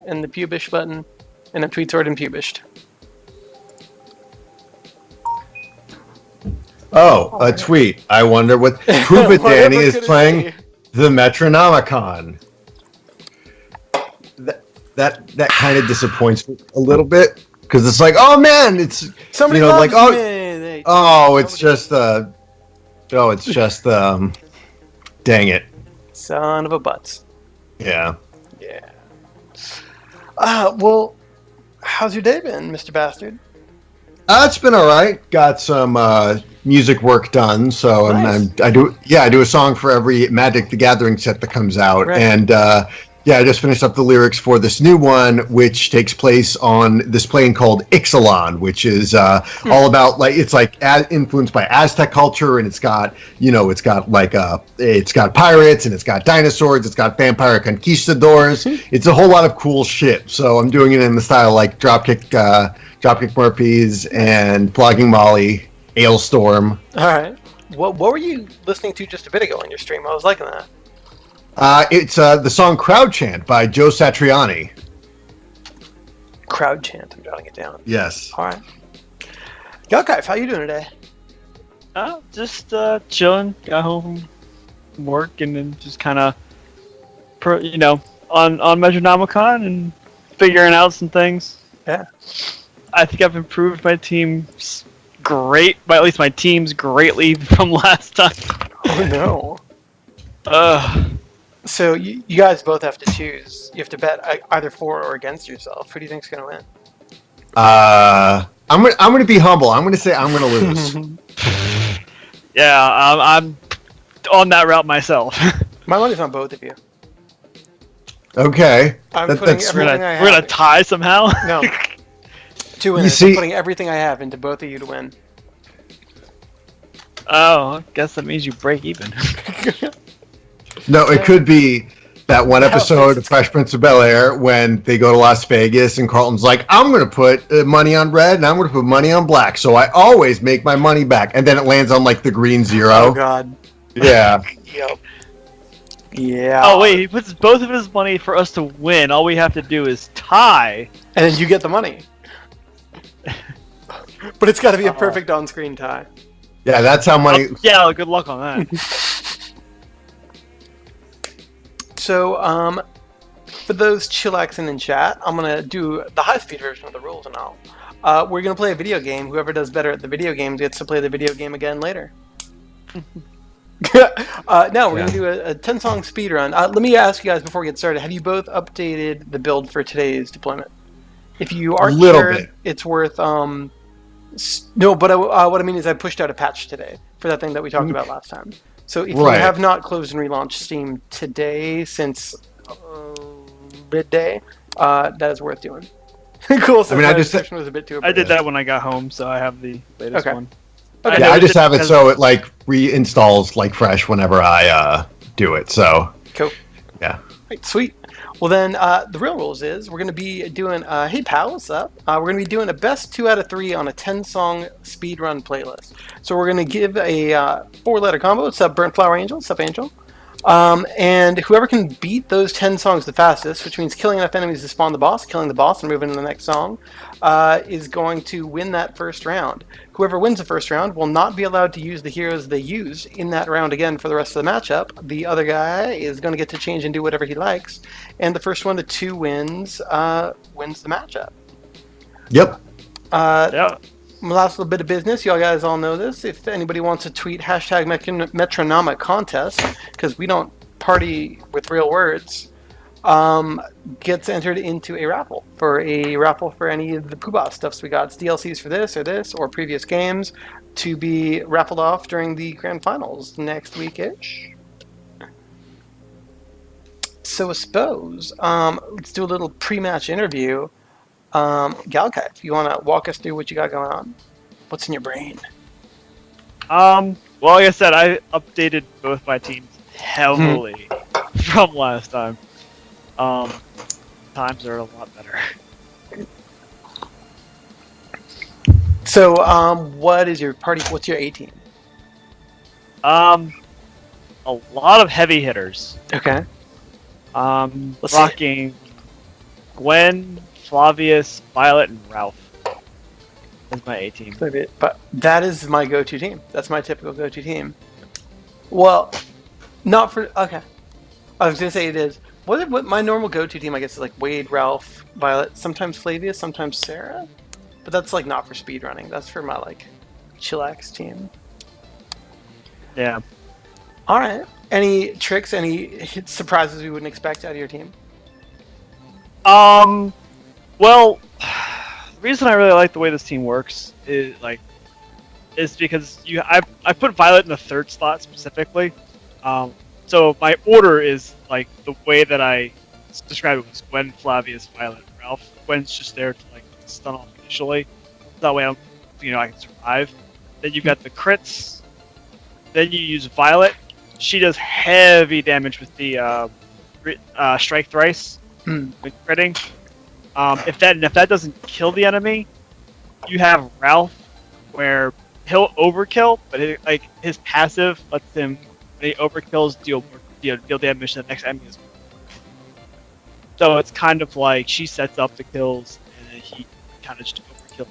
and the Pubish button, and a tweet sword and Pubished. Oh, a tweet. I wonder what. Prove it, Danny is playing the Metronomicon. That kind of disappoints me a little bit because it's like, oh man, it's somebody like dang it, son of a butts. Yeah. Well, how's your day been, Mr. Bastard? It's been all right. Got some music work done, so nice. I do a song for every Magic the Gathering set that comes out, right. And I just finished up the lyrics for this new one, which takes place on this plane called Ixalan, which is all about it's influenced by Aztec culture, and it's got pirates, and it's got dinosaurs, it's got vampire conquistadors. It's a whole lot of cool shit. So I'm doing it in the style like Dropkick Murphys and Flogging Molly, Ailstorm. All right. What were you listening to just a bit ago on your stream? I was liking that. It's the song Crowd Chant by Joe Satriani. Crowd Chant. I'm jotting it down. Yes. All right. Galkife, how you doing today? Just chilling. Got home from work and then just kind of, on Metronomicon and figuring out some things. Yeah. I think I've improved my team's at least my team's greatly from last time. Oh no. So you guys both have to choose. You have to bet either for or against yourself. Who do you think's gonna win? I'm gonna be humble. I'm gonna say I'm gonna lose. Yeah, I'm on that route myself. My money's on both of you. Okay. I'm putting everything I have. We're gonna tie somehow. No. 2 winners. I'm putting everything I have into both of you to win. Oh, I guess that means you break even. No, it could be that one episode of Fresh Prince of Bel-Air when they go to Las Vegas and Carlton's like, I'm going to put money on red and I'm going to put money on black, so I always make my money back. And then it lands on the green 0. Oh, God. Yeah. Yep. Yeah. Oh, wait, he puts both of his money for us to win. All we have to do is tie. And then you get the money. But it's got to be a perfect on-screen tie. Yeah, that's how money... Yeah, good luck on that. So, for those chillaxing in chat, I'm going to do the high-speed version of the rules and all. We're going to play a video game. Whoever does better at the video games gets to play the video game again later. Now, we're going to do a 10-song speed run. Let me ask you guys before we get started, have you both updated the build for today's deployment? If you aren't sure, it's worth... No, but what I mean is I pushed out a patch today for that thing that we talked about last time. So if you have not closed and relaunched Steam today since midday, that is worth doing. Cool. So I was a bit too. I did that when I got home, so I have the latest one. Okay. Yeah, I just have it so it reinstalls fresh whenever I do it. So cool. Yeah. Right, sweet. Well then, the real rules is we're going to be doing. Hey pal, what's up? We're going to be doing a best 2 out of 3 on a 10-song speedrun playlist. So we're going to give a 4-letter combo. What's up, Burnt Flower Angel? What's up, Angel? And whoever can beat those 10 songs the fastest, which means killing enough enemies to spawn the boss, killing the boss, and moving to the next song, is going to win that first round. Whoever wins the first round will not be allowed to use the heroes they used in that round again for the rest of the matchup. The other guy is going to get to change and do whatever he likes, and the first one to 2 wins wins the matchup. Yep. Last little bit of business. Y'all guys all know this. If anybody wants to tweet hashtag Metronomic contest, because we don't party with real words, gets entered into a raffle for any of the Poobah stuffs we got. It's DLCs for this, or previous games to be raffled off during the grand finals next week-ish. So I suppose, let's do a little pre-match interview. Galkife, you want to walk us through what you got going on? What's in your brain? Well, like I said, I updated both my teams heavily from last time. Times are a lot better. So, what's your A team? A lot of heavy hitters. Okay. Rocking Gwen, Flavius, Violet, and Ralph. That's my A team. But that is my go-to team. That's my typical go-to team. Well, not for okay. I was gonna say it is. What my normal go-to team, I guess, is like Wade, Ralph, Violet, sometimes Flavius, sometimes Sarah. But that's like not for speedrunning. That's for my like chillax team. Yeah. All right. Any tricks? Any surprises we wouldn't expect out of your team? Well, the reason I really like the way this team works is because I put Violet in the third slot specifically. So my order is like the way that I described it was Gwen, Flavius, Violet, and Ralph. Gwen's just there to like stun off initially. That way I can survive. Then you've got the crits. Then you use Violet. She does heavy damage with the strike thrice when critting. If that doesn't kill the enemy, you have Ralph, where he'll overkill, but his passive lets him, when he overkills, deal damage to the next enemy as well. So it's kind of like she sets up the kills, and then he kind of just overkills.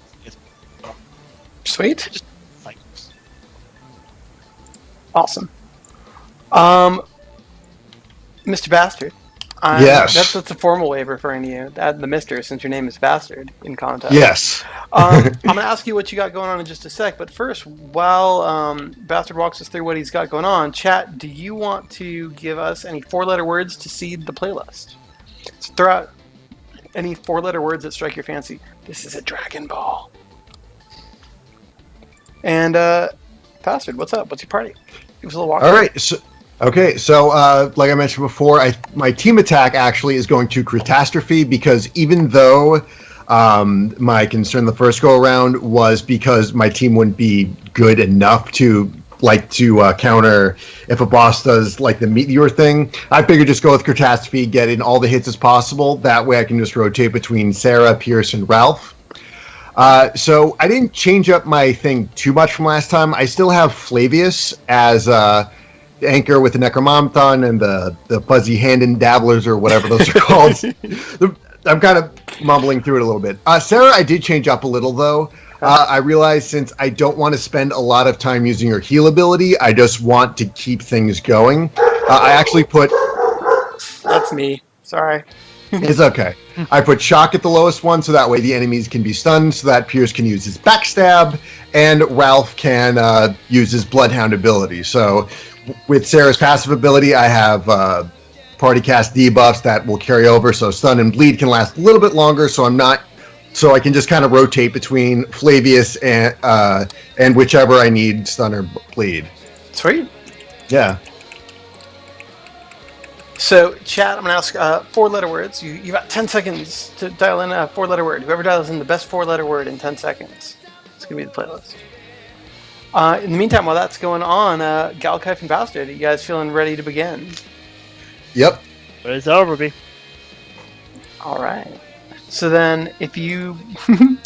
Sweet. Just cycles. Awesome. Mr. Bastard. Yes. That's a formal way of referring to you. Add the Mr. since your name is Bastard in context. Yes. I'm going to ask you what you got going on in just a sec, but first, while Bastard walks us through what he's got going on, chat, do you want to give us any 4-letter words to seed the playlist? So throw out any 4-letter words that strike your fancy. This is a Dragon Ball. And, Bastard, what's up? What's your party? Give us a little walk. All right. So, like I mentioned before, my team attack actually is going to Catastrophe because even though my concern the first go around was because my team wouldn't be good enough to counter if a boss does like the meteor thing, I figured just go with Catastrophe, get in all the hits as possible. That way I can just rotate between Sarah, Pierce, and Ralph. So I didn't change up my thing too much from last time. I still have Flavius as anchor with the Necromomthon and the fuzzy hand and dabblers or whatever those are called. I'm kind of mumbling through it a little bit. Sarah, I did change up a little though. I realized since I don't want to spend a lot of time using her heal ability, I just want to keep things going. I actually put... That's me. Sorry. It's okay. I put Shock at the lowest one, so that way the enemies can be stunned, so that Pierce can use his Backstab, and Ralph can use his Bloodhound ability. So with Sarah's passive ability, I have Party Cast debuffs that will carry over, so Stun and Bleed can last a little bit longer, so I can just kind of rotate between Flavius and whichever I need Stun or Bleed. Sweet. Yeah. So, chat, I'm going to ask 4-letter words. You got 10 seconds to dial in a 4-letter word. Whoever dials in the best 4-letter word in 10 seconds, it's going to be the playlist. In the meantime, while that's going on, Galkife and Bastard, are you guys feeling ready to begin? Yep. But it's over, B. All right. So then, if you...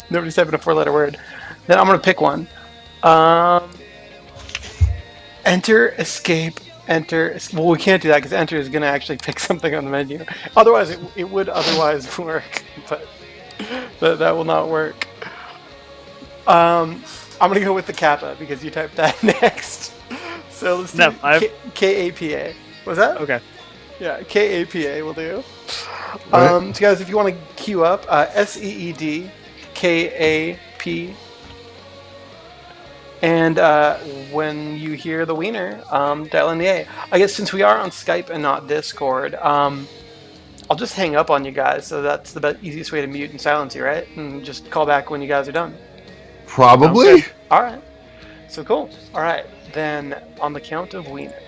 Nobody's typing a 4-letter word. Then I'm going to pick one. Enter, escape, enter... Well, we can't do that because enter is going to actually pick something on the menu. Otherwise, it would otherwise work. But that will not work. I'm going to go with the Kappa because you typed that next. So let's do K-A-P-A. Was that? Okay. Yeah, K-A-P-A will do. Right. So guys, if you want to queue up, S-E-E-D K-A-P. And when you hear the wiener, dial in the A. I guess since we are on Skype and not Discord, I'll just hang up on you guys. So that's the easiest way to mute and silence you, right? And just call back when you guys are done. Probably. Okay. All right. So cool. All right. Then on the count of wiener.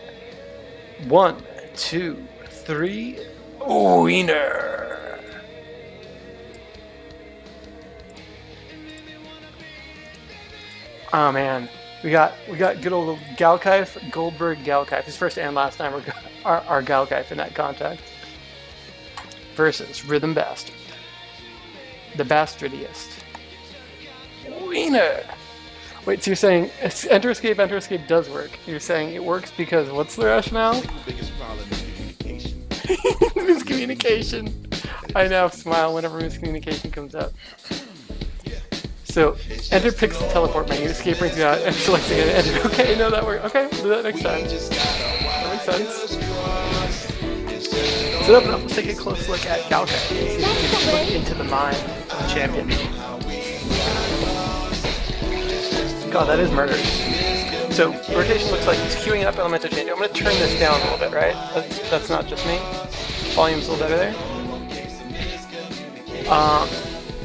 1, 2, 3. Wiener. Oh man, we got good old Galkife, Goldberg Galkife. His first and last name are Galkife in that context. Versus RhythmBstrd, the bastardiest. Wiener. Wait, so you're saying enter escape does work? You're saying it works because what's the rationale? The biggest problem is communication. Miscommunication. I now smile whenever miscommunication comes up. So, enter picks the teleport menu, escape brings you out, and selecting it, enter. Okay, no, that works. Okay, we'll do that next time. That makes sense. So open up, let's take a close look at Galkife. See if we can look into the mind of the champion. God, that is murder. So, rotation looks like he's queuing up Elemental Change. I'm going to turn this down a little bit, right? That's not just me. Volume's a little better there.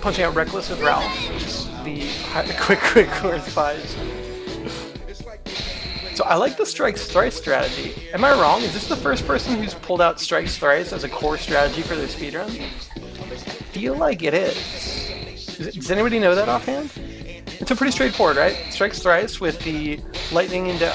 Punching out Reckless with Ralph, which is the quick course five. So I like the Strikes Thrice strategy. Am I wrong? Is this the first person who's pulled out Strikes Thrice as a core strategy for their speedrun? I feel like it is. Does anybody know that offhand? It's pretty straightforward, right? Strikes Thrice with the Lightning into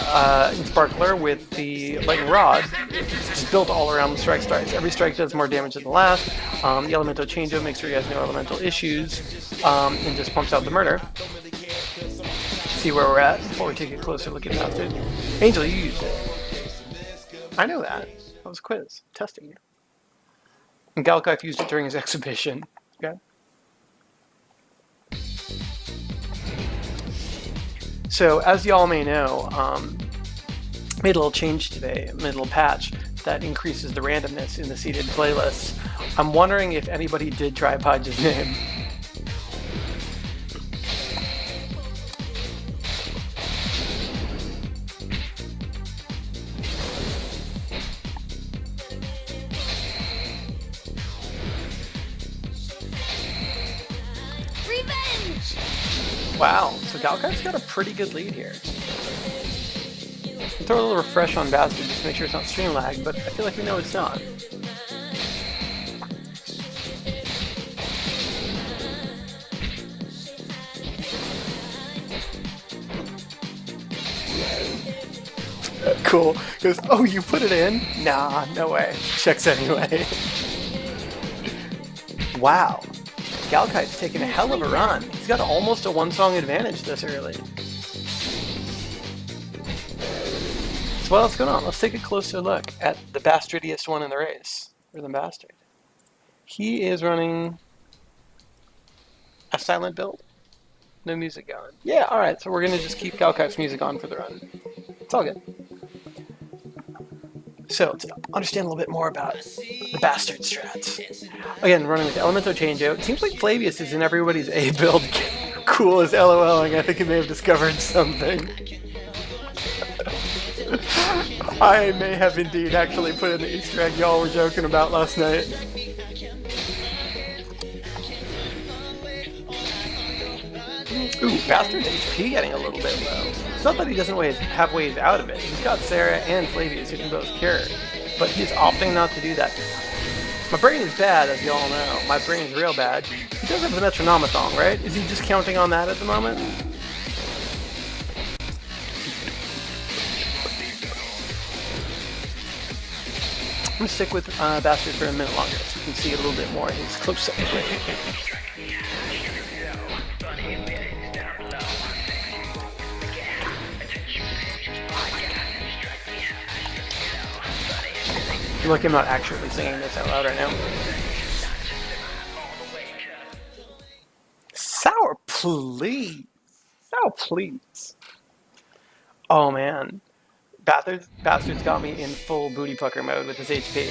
Sparkler with the Lightning Rod. It's just built all around the Strikes Thrice. Every strike does more damage than the last. The Elemental Change-Up makes sure he has no elemental issues, and just pumps out the murder. See where we're at before we take a closer look at Bastard. Angel, you used it. I know that. That was a quiz. Testing you. And Galkife used it during his exhibition. Okay. So, as y'all may know, made a little change today, made a little patch that increases the randomness in the seeded playlists. I'm wondering if anybody did try Podge's name. Wow, so Galkife's got a pretty good lead here. I'll throw a little refresh on Bastard just to make sure it's not stream lag, but I feel like we know it's not. Cool. Goes, oh, you put it in? Nah, no way. Checks anyway. Wow. Galkife's taking a hell of a run. He's got almost a one-song advantage this early. So what else going on? Let's take a closer look at the bastardiest one in the race, RhythmBstrd. He is running a silent build. No music going. Yeah, alright, so we're going to just keep Galkife's music on for the run. It's all good. So, to understand a little bit more about the Bastard strats. Again, running with Elemental Changeout. It seems like Flavius is in everybody's A build. Cool as LOLing. I think he may have discovered something. I may have indeed actually put in the Easter egg y'all were joking about last night. Ooh, Bastard's HP getting a little bit low. It's not that he doesn't have ways out of it. He's got Sarah and Flavius who can both cure, but he's opting not to do that. My brain is bad, as you all know. My brain is real bad. He does have the Metronomicon, right? Is he just counting on that at the moment? I'm going to stick with Bastard for a minute longer so you can see a little bit more his close up. I feel like I'm not actually singing this out loud right now. Sour, please. Sour, please. Oh, man. Bastard's got me in full booty pucker mode with his HP.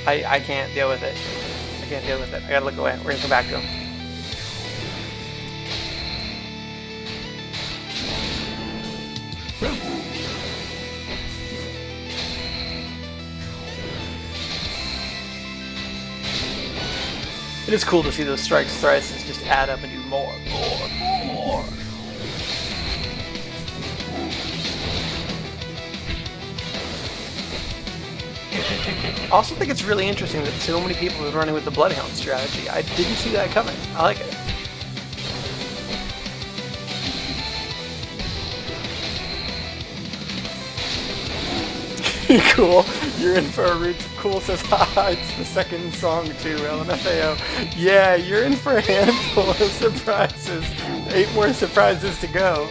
I can't deal with it. I can't deal with it. I gotta look away. We're gonna come back to him. It is cool to see those strikes thrices just add up and do more. I also think it's really interesting that so many people have been running with the Bloodhound strategy. I didn't see that coming. I like it. Cool. You're in for a root. Cool says, haha, it's the second song too, LMFAO. Yeah, you're in for a handful of surprises. 8 more surprises to go.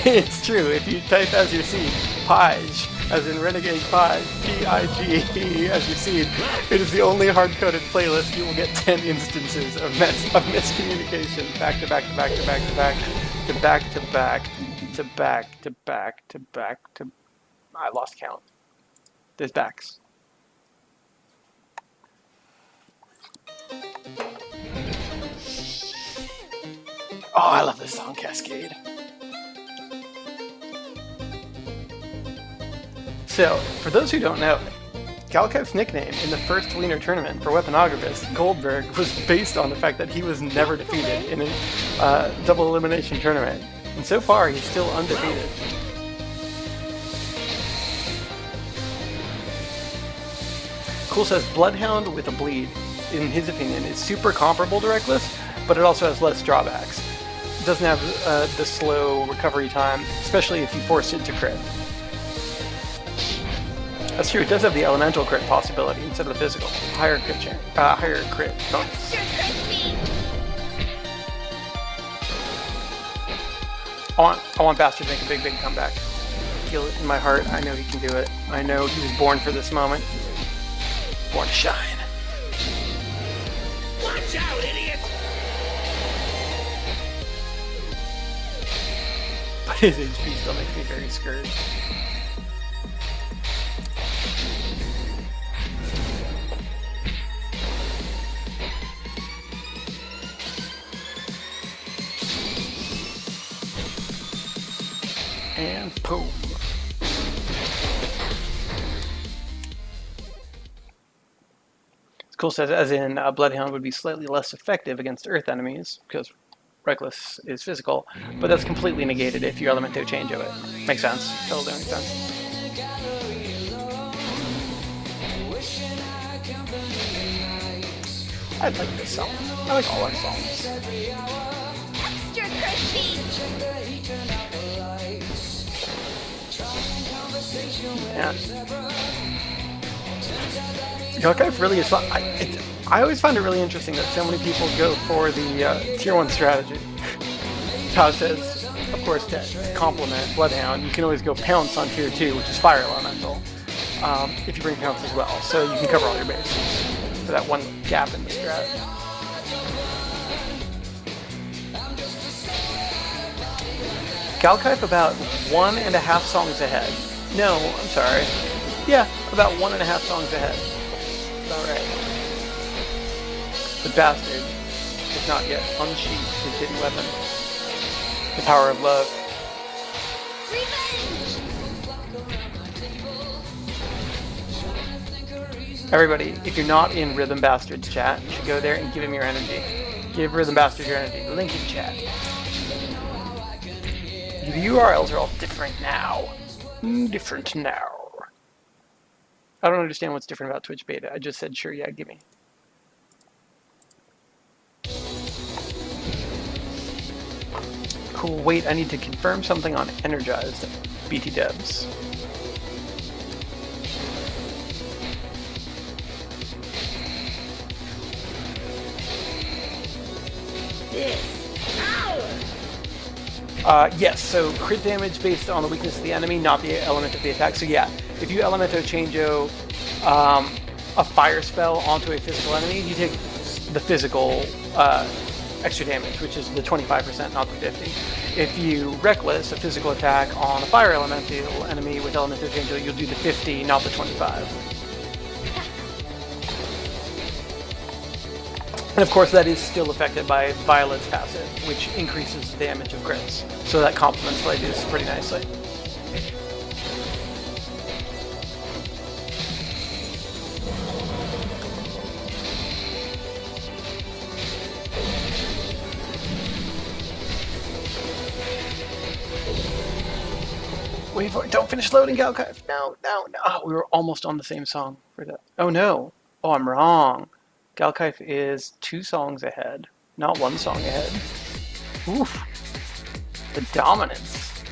It's true. If you type as your seed, Pige. as in Renegade Pie, P-I-G-E, as you've seen. It is the only hard-coded playlist. You will get 10 instances of miscommunication, back to back to back to back to back to back to back to back to back to back to. I lost count. There's backs. Oh, I love this song, Cascade. So, for those who don't know, Galkife's nickname in the first WEINER tournament for Weaponographist, Goldberg, was based on the fact that he was never defeated in a double elimination tournament. And so far, he's still undefeated. Cool says Bloodhound with a bleed, in his opinion, is super comparable to Reckless, but it also has less drawbacks. It doesn't have the slow recovery time, especially if you force it to crit. That's true, it does have the elemental crit possibility instead of the physical. Higher crit bonus. I want Bastard to make a big comeback. I feel it in my heart. I know he can do it. I know he was born for this moment. Born to shine. Watch out, idiot! But his HP still makes me very scared. And boom. Cool says, as in Bloodhound would be slightly less effective against Earth enemies, because Reckless is physical, but that's completely negated if you Elemento change of it. Makes sense. Totally makes sense. I like this song. I like all our songs. Extra crispy! Yeah. Galkife really is fun. I always find it really interesting that so many people go for the tier 1 strategy. Todd says, of course, to complement Bloodhound, you can always go Pounce on tier 2, which is Fire Elemental, if you bring Pounce as well. So you can cover all your bases for that one gap in the strat. Galkife about 1.5 songs ahead. No, I'm sorry. Yeah, about 1.5 songs ahead. Alright. The Bastard has not yet unsheathed his hidden weapon. The power of love. Everybody, if you're not in RhythmBstrd chat, you should go there and give him your energy. Give RhythmBstrd your energy. Link in chat. The URLs are all different now. Different now. I don't understand what's different about Twitch beta. I just said, sure, yeah, give me. Cool, wait, I need to confirm something on Energized BT devs. Yes, so crit damage based on the weakness of the enemy, not the element of the attack. So yeah, if you Elemento Changeo a fire spell onto a physical enemy, you take the physical extra damage, which is the 25%, not the 50. If you Reckless a physical attack on a fire elemental enemy with Elemento Changeo, you'll do the 50, not the 25. And of course that is still affected by Violet's passive, which increases the damage of crits. So that complements what I do pretty nicely. Wait, don't finish loading, Galkife. No. Oh, we were almost on the same song for that. Oh no. Oh, I'm wrong. Galkife is 2 songs ahead, not 1 song ahead. Oof. The dominance.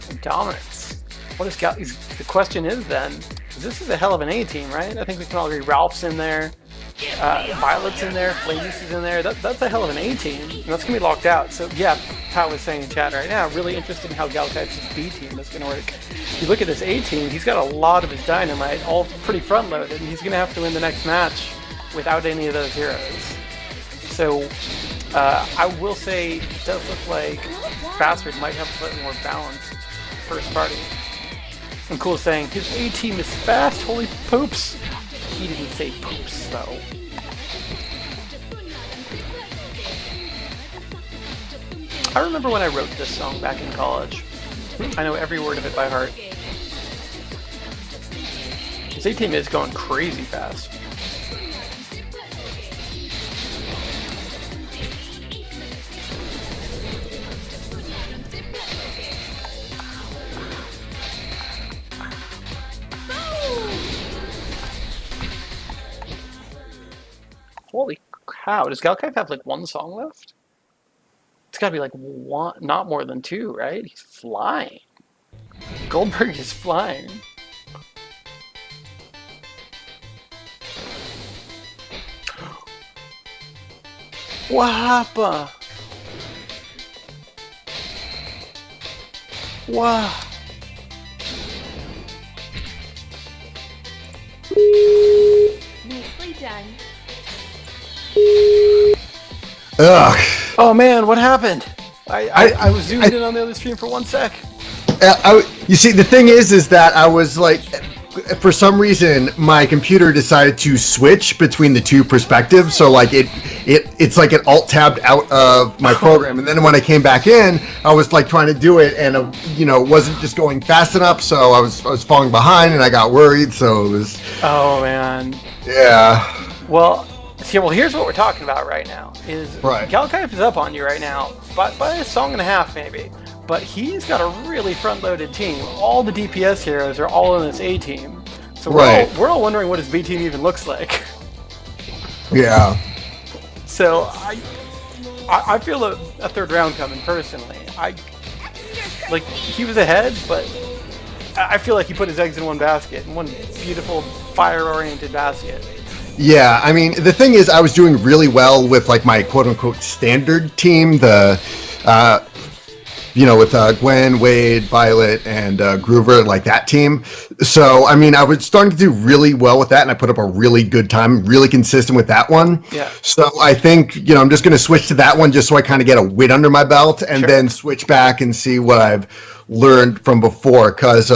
The dominance. What is the question is then, this is a hell of an A team, right? I think we can all agree Ralph's in there, Violet's in there, Flamus is in there. That's a hell of an A team. And that's going to be locked out. So, yeah, Pat was saying in chat right now, really interested in how Galkife's B team is going to work. If you look at his A team, he's got a lot of his dynamite, all pretty front loaded, and he's going to have to win the next match without any of those heroes. So, I will say it does look like Bastard might have a slightly more balanced first party. And Cool is saying, his A team is fast, holy poops. He didn't say poops, though. I remember when I wrote this song back in college. I know every word of it by heart. His A team is going crazy fast. Holy cow, does Galkife have like one song left? It's gotta be like one, not more than two, right? He's flying. Goldberg is flying. What happened? Wow. Nicely done. Ugh. Oh man, what happened? I was zoomed in on the other stream for 1 sec. You see, the thing is that I was like, for some reason, my computer decided to switch between the two perspectives. So like it's like it alt tabbed out of my program, and then when I came back in, I was like trying to do it, and wasn't just going fast enough. So I was falling behind, and I got worried. So it was. Oh man. Yeah. Well, here's what we're talking about right now. Is right. Galkife is up on you right now, by a song and a half maybe. But he's got a really front-loaded team. All the DPS heroes are all in this A team. So we're all wondering what his B team even looks like. Yeah. So I feel a third round coming personally. He was ahead, but I feel like he put his eggs in one basket, in one beautiful fire-oriented basket. Yeah, I mean, the thing is, I was doing really well with like my quote-unquote standard team, with Gwen, Wade, Violet, and Groover, like that team. So, I mean, I was starting to do really well with that, and I put up a really good time, really consistent with that one. Yeah. So I think, I'm just going to switch to that one just so I kind of get a win under my belt, and then switch back and see what I've learned from before, because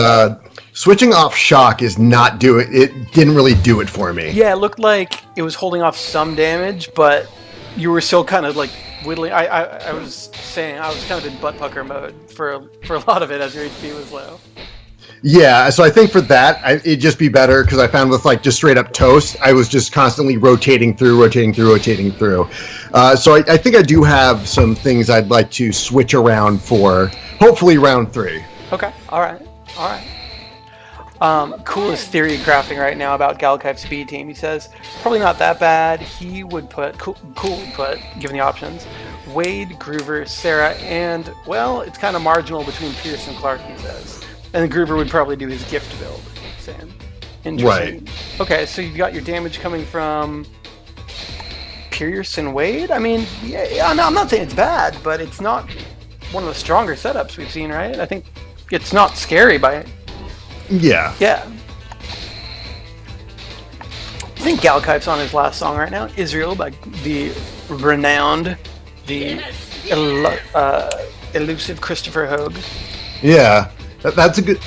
switching off Shock didn't really do it for me. Yeah, it looked like it was holding off some damage, but you were still kind of like whittling. I was saying I was kind of in butt pucker mode for a lot of it as your HP was low. Yeah, so I think for that, it'd just be better, because I found with like just straight up toast, I was just constantly rotating through. So I think I do have some things I'd like to switch around for, hopefully round 3. Okay, all right. Coolest theory crafting right now about Galkife's speed team. He says probably not that bad. He would put Cool would put, given the options, Wade, Groover, Sarah, and well, it's kind of marginal between Pierce and Clark. He says, and then Groover would probably do his gift build. Sam, interesting. Right. Okay, so you've got your damage coming from Pierce and Wade. I mean, yeah. No, I'm not saying it's bad, but it's not one of the stronger setups we've seen, right? I think it's not scary by it. Yeah. Yeah. I think Galkife's on his last song right now, Israel, by the renowned, elusive Christopher Hogue. Yeah, that's a good.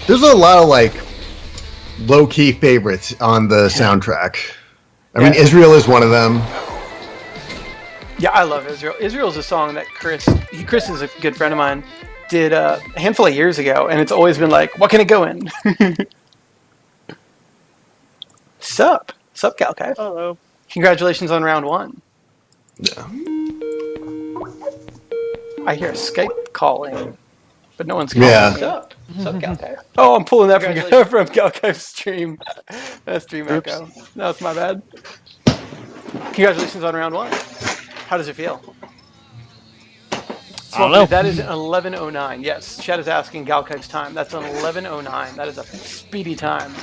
There's a lot of like low-key favorites on the soundtrack. I mean, Israel is one of them. Yeah, I love Israel. Israel's a song that Chris is a good friend of mine, did a handful of years ago, and it's always been like, what can it go in? Sup, Galkife. Hello. Congratulations on round 1. Yeah. I hear Skype calling, but no one's calling. Yeah. Sup, Galkife. Oh, I'm pulling that from Galkife's stream. That's stream echo. No, it's my bad. Congratulations on round 1. How does it feel? I don't know. That is an 11:09. Yes, Chet is asking Galkife's time. That's an 11:09. That is a speedy time.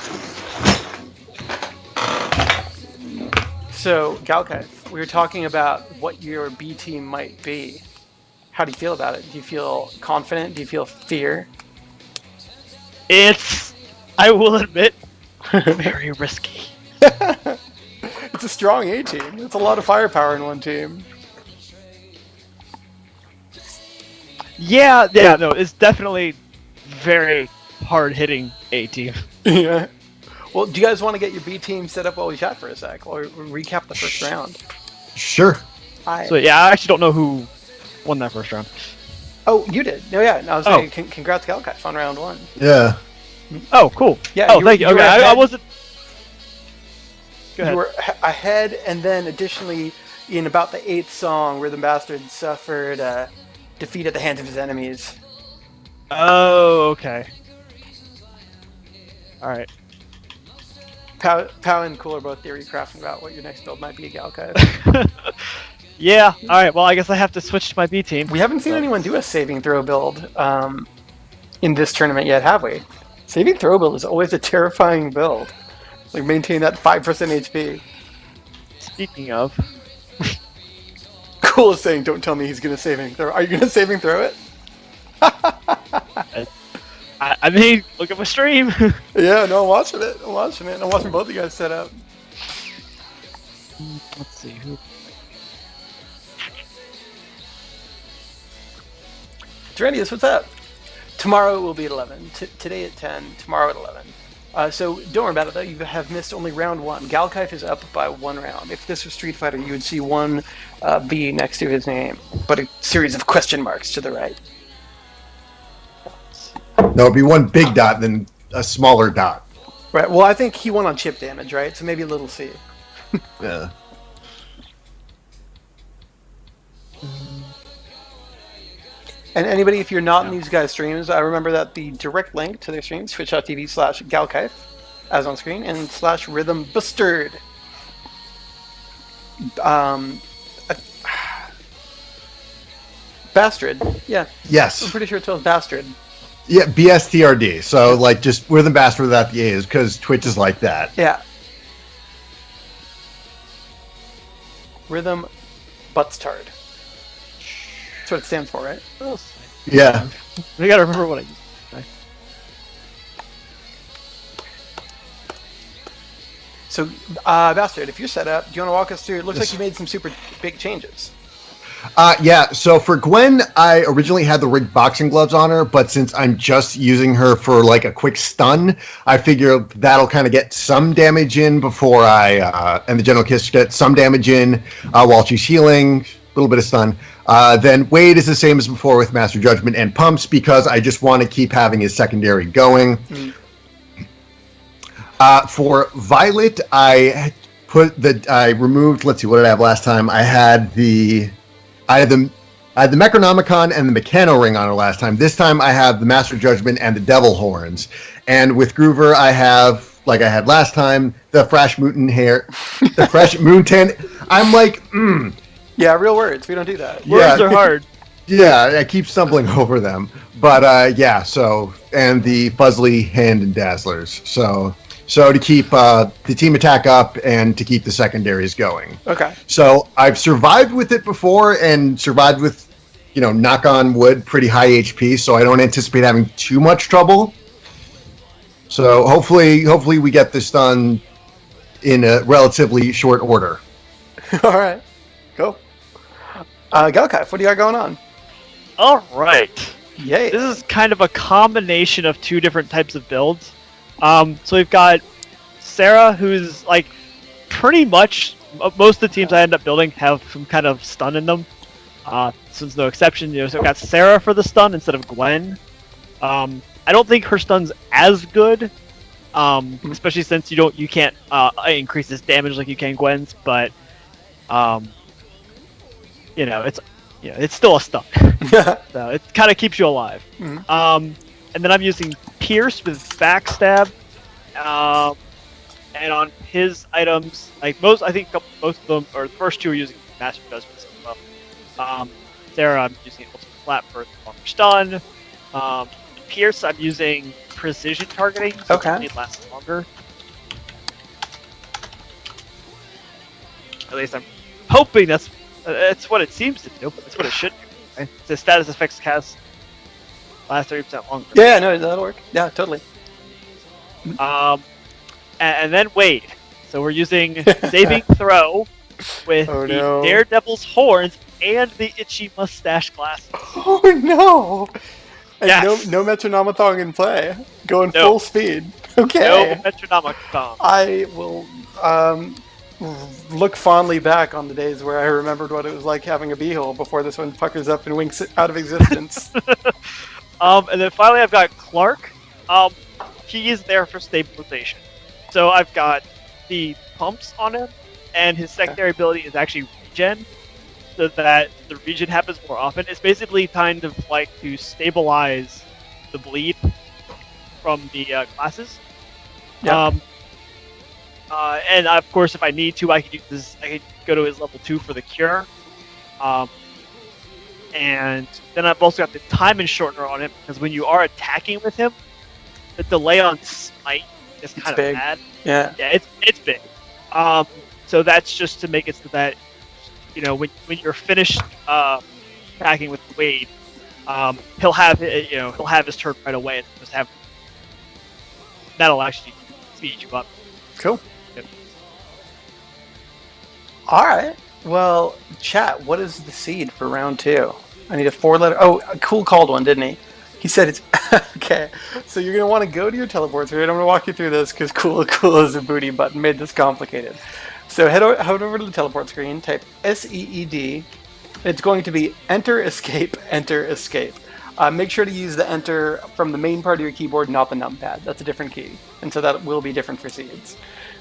So, Galkife, we were talking about what your B team might be. How do you feel about it? Do you feel confident? Do you feel fear? It's, I will admit, very risky. It's a strong A team. It's a lot of firepower in one team. Yeah, no, it's definitely very hard-hitting A team. Yeah. Well, do you guys want to get your B team set up while we chat for a sec, or recap the first round? Sure. So yeah, I actually don't know who won that first round. Oh, you did. No, yeah. No, I was saying, congrats, Galkife, on round 1. Yeah. Oh, cool. Yeah. Oh, thank you. Okay, I wasn't. Go ahead. You were ahead, and then additionally, in about the 8th song, RhythmBstrd suffered defeat at the hands of his enemies. Oh, okay. All right. Pow and Cool are both theory crafting about what your next build might be, Galkife. Yeah. All right. Well, I guess I have to switch to my B team. We haven't seen anyone do a saving throw build in this tournament yet, have we? Saving throw build is always a terrifying build. Like, maintain that 5% HP. Speaking of, Cool is saying, don't tell me he's going to saving throw. Are you going to saving throw it? I mean, look at my stream. Yeah, no, I'm watching it. I'm watching both of you guys set up. Let's see who. Duranius, what's up? Tomorrow will be at 11. Today at 10. Tomorrow at 11. So don't worry about it, though. You have missed only round 1. Galkife is up by 1 round. If this was Street Fighter, you would see one V next to his name, but a series of question marks to the right. No, it'd be one big dot, then a smaller dot. Right. Well, I think he won on chip damage, right? So maybe a little C. Yeah. And anybody, if you're not in these guys' streams, I remember that the direct link to their streams, twitch.tv/Galkife, as on screen, and /RhythmBstrd. Bastard. Yeah. Yes. I'm pretty sure it spells Bastard. Yeah, BSTRD. So, like, just RhythmBstrd without the A's, because Twitch is like that. Yeah. RhythmBstrd. That's what it stands for, right? Yeah. I gotta remember what I used. Okay. So, Bastard, if you're set up, do you want to walk us through? It looks like you made some super big changes. Yeah, so for Gwen, I originally had the rigged boxing gloves on her, but since I'm just using her for like a quick stun, I figure that'll kind of get some damage in before and the General Kiss get some damage in while she's healing, a little bit of stun. Then Wade is the same as before with Master Judgment and Pumps because I just want to keep having his secondary going. For Violet, I removed, let's see, what did I have last time? I had the Metronomicon and the Mechano ring on her last time. This time I have the Master Judgment and the Devil Horns. And with Groover, I have, like I had last time, the Fresh Moon hair, the Fresh Moon Tan. I'm like, Yeah, real words. We don't do that. Words are hard. Yeah, I keep stumbling over them. But yeah, so, and the Fuzzly Hand and Dazzlers. So to keep the team attack up and to keep the secondaries going. Okay. So I've survived with it before and survived with, knock on wood, pretty high HP. So I don't anticipate having too much trouble. So hopefully we get this done in a relatively short order. All right. Go. Galkife, what do you got going on? All right. Yay. This is kind of a combination of 2 different types of builds. So we've got Sarah, who's like pretty much most of the teams I end up building have some kind of stun in them. Since no exception, so we've got Sarah for the stun instead of Gwen. I don't think her stun's as good, especially since you can't increase this damage like you can Gwen's, but it's still a stun. So it kind of keeps you alive. And then I'm using Pierce with Backstab, and on his items, I think most of them, or the first 2 are using Master Judgment as well. Sarah, I'm using Ultimate Flat for longer stun. Pierce, I'm using Precision Targeting, so Okay. it lasts longer. At least I'm hoping that's what it seems to do. That's what it should do. Right? It's a status effects cast lasts 30% longer. Yeah, no, that'll work. Yeah, totally. And then Wade. So we're using saving throw with Oh, the no. Daredevil's horns and the itchy mustache glasses. Oh no! And Yes. no Metronomicon in play. Going No. full speed. Okay. No Metronomicon. I will look fondly back on the days where I remembered what it was like having a beehole before this one puckers up and winks out of existence. And then finally I've got Clark. He is there for stabilization. So I've got the pumps on him, and his secondary ability is actually regen, so that the regen happens more often. It's basically kind of like to stabilize the bleed from the classes. Yeah. And of course, if I need to, I can use this. I can go to his level 2 for the cure. And then I've also got the time and shortener on him, because when you are attacking with him, the delay on smite is kind of big. bad. Yeah. Yeah, it's big. So that's just to make it so that, you know, when you're finished attacking with Wade, he'll have his turn right away, and just have that'll actually speed you up. Cool. Yep. All right. Well, chat, what is the seed for round 2? I need a 4-letter. Oh, Cool called one, didn't he? He said it's okay. So you're gonna want to go to your teleport screen. I'm gonna walk you through this because cool is a booty button made this complicated. So head over to the teleport screen. Type SEED. It's going to be enter escape, enter escape. Make sure to use the enter from the main part of your keyboard, not the numpad. That's a different key, and so that will be different for seeds.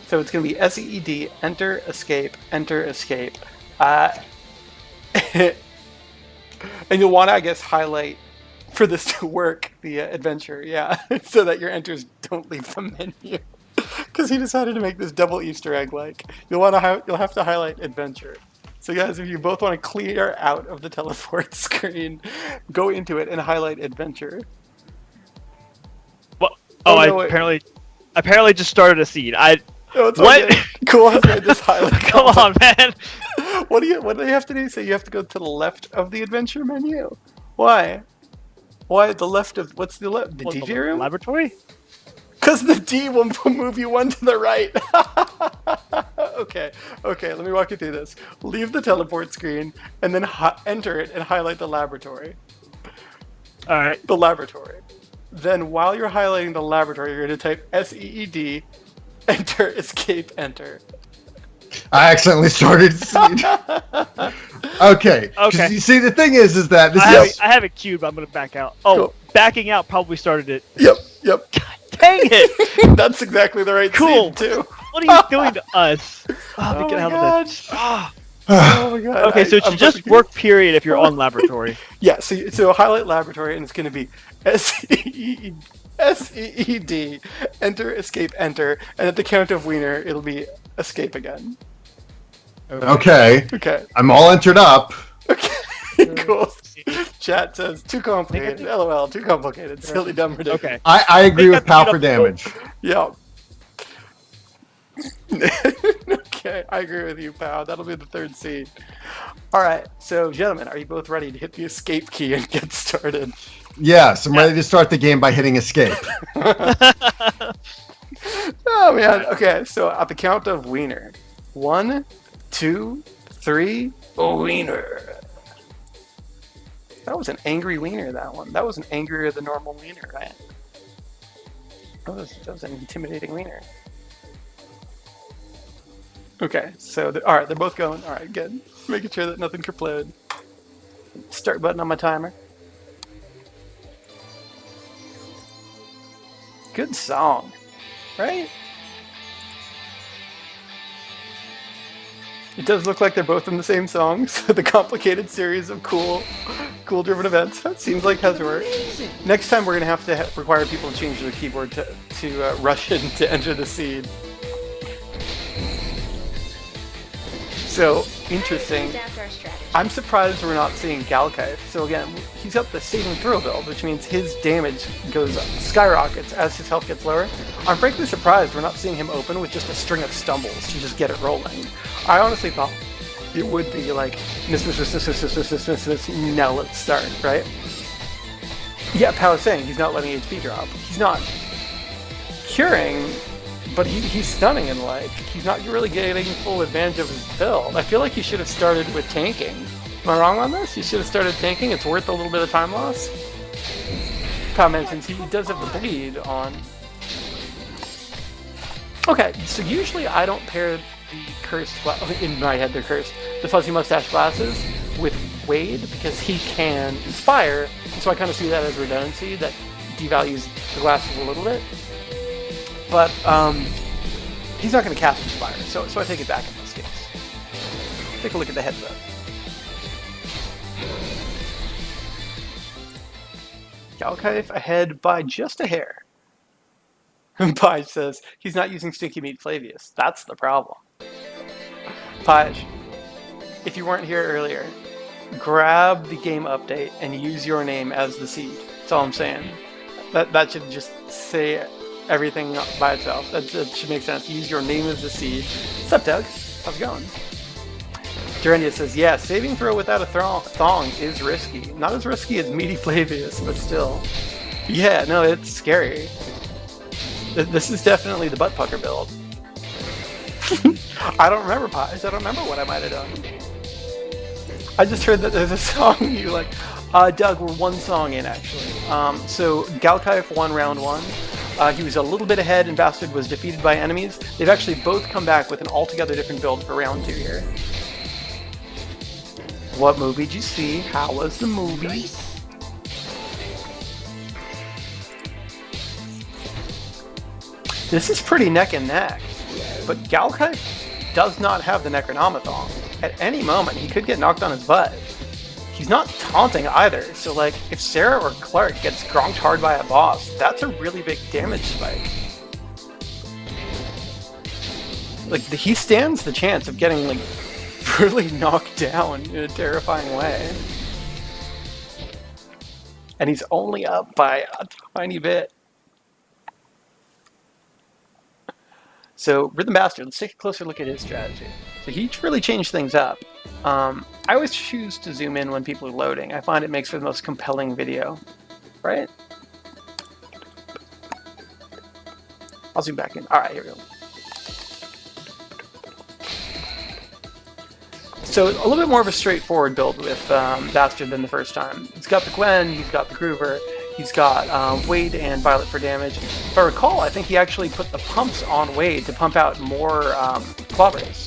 So it's going to be SEED, enter escape, enter escape. And you'll want to, I guess, highlight for this to work the adventure, yeah, so that your enters don't leave the menu. Because he decided to make this double Easter egg. Like you'll have to highlight adventure. So guys, if you both want to clear out of the teleport screen, go into it and highlight adventure. Well, Oh, I no, wait. apparently just started a seed. No, it's What? okay. Cool has made this highlight. Come on, man. What do you have to do? So you have to go to the left of the adventure menu. Why? Why the left of what's the left? The DG room? Laboratory? Because the D will move you one to the right. Okay, let me walk you through this. Leave the teleport screen and then enter it and highlight the laboratory. All right. The laboratory. Then while you're highlighting the laboratory, you're going to type SEED, enter, escape, enter. I accidentally started seed. Okay. 'Cause Okay. you see, the thing is that this I is. have it queued, but I'm gonna back out. Oh, Cool. backing out probably started it. Yep. Dang it! That's exactly the right Cool. scene, too. What are you doing to us? Oh get my out of God. this. Ah. Oh my God. Okay, so it I'm should just perfectly- work. Period. If you're on laboratory. Yeah, so highlight laboratory, and it's going to be SEED, enter, escape, enter, and at the count of Wiener, it'll be escape again. Okay. Okay. I'm all entered up. Okay. Cool. Chat says too complicated. LOL. Too complicated. Silly, dumb, ridiculous. Okay. I agree think with I Pal beat for up- damage. Yeah. Okay, I agree with you, pal. That'll be the third seed. All right, so gentlemen, are you both ready to hit the escape key and get started? Yes, I'm ready to start the game by hitting escape. Oh man. Okay, so at the count of Wiener, 1, 2, 3, Wiener. That was an angry Wiener. That one. That was an angrier than normal Wiener, right? That was an intimidating Wiener. Okay, so all right, they're both going. All right, good. Making sure that nothing kerplode. Start button on my timer. Good song, right? It does look like they're both in the same song, so the complicated series of cool driven events. That seems like has worked. Next time we're gonna have to require people to change their keyboard to rush in to enter the seed. So, interesting. Adapt our strategy. I'm surprised we're not seeing Galkife. So again, he's got the saving throw build, which means his damage skyrockets as his health gets lower. I'm frankly surprised we're not seeing him open with just a string of stumbles to just get it rolling. I honestly thought it would be like, miss, now let's start, right? Yeah, Pow was saying he's not letting HP drop. He's not curing, but he's stunning and like, he's not really getting full advantage of his build. I feel like he should have started with tanking. Am I wrong on this? You should have started tanking. It's worth a little bit of time loss. Pow mentions he does have the bleed on. Okay, so usually I don't pair the cursed, in my head they're cursed, the fuzzy mustache glasses with Wade because he can inspire, so I kind of see that as redundancy that devalues the glasses a little bit. But he's not going to cast Inspire, so I take it back in this case. Take a look at the heads up. Galkife ahead by just a hair. Paj says he's not using Stinky Meat Flavius. That's the problem. Paj, if you weren't here earlier, grab the game update and use your name as the seed. That's all I'm saying. That should just say everything by itself. That should make sense. Use your name as the seed. What's up, Doug? How's it going? Durendia says, yeah, saving throw without a thong is risky. Not as risky as Meaty Flavius, but still. Yeah, no, it's scary. This is definitely the butt pucker build. I don't remember, Pies. I don't remember what I might have done. I just heard that there's a song you like. Doug, we're one song in, actually. So, Galkife won round 1. He was a little bit ahead, and Bastard was defeated by enemies. They've actually both come back with an altogether different build for round 2 here. What movie did you see? How was the movie? This is pretty neck and neck, but Galkife does not have the Necronomicon. At any moment, he could get knocked on his butt. He's not taunting either, so like, if Sarah or Clark gets gronked hard by a boss, that's a really big damage spike. Like, he stands the chance of getting, like, really knocked down in a terrifying way. And he's only up by a tiny bit. So, RhythmBstrd, let's take a closer look at his strategy. So he really changed things up. I always choose to zoom in when people are loading. I find it makes for the most compelling video, right? I'll zoom back in. All right, here we go. So a little bit more of a straightforward build with Bastard than the first time. He's got the Gwen, he's got the Groover, he's got Wade and Violet for damage. If I recall, I think he actually put the pumps on Wade to pump out more clobbers.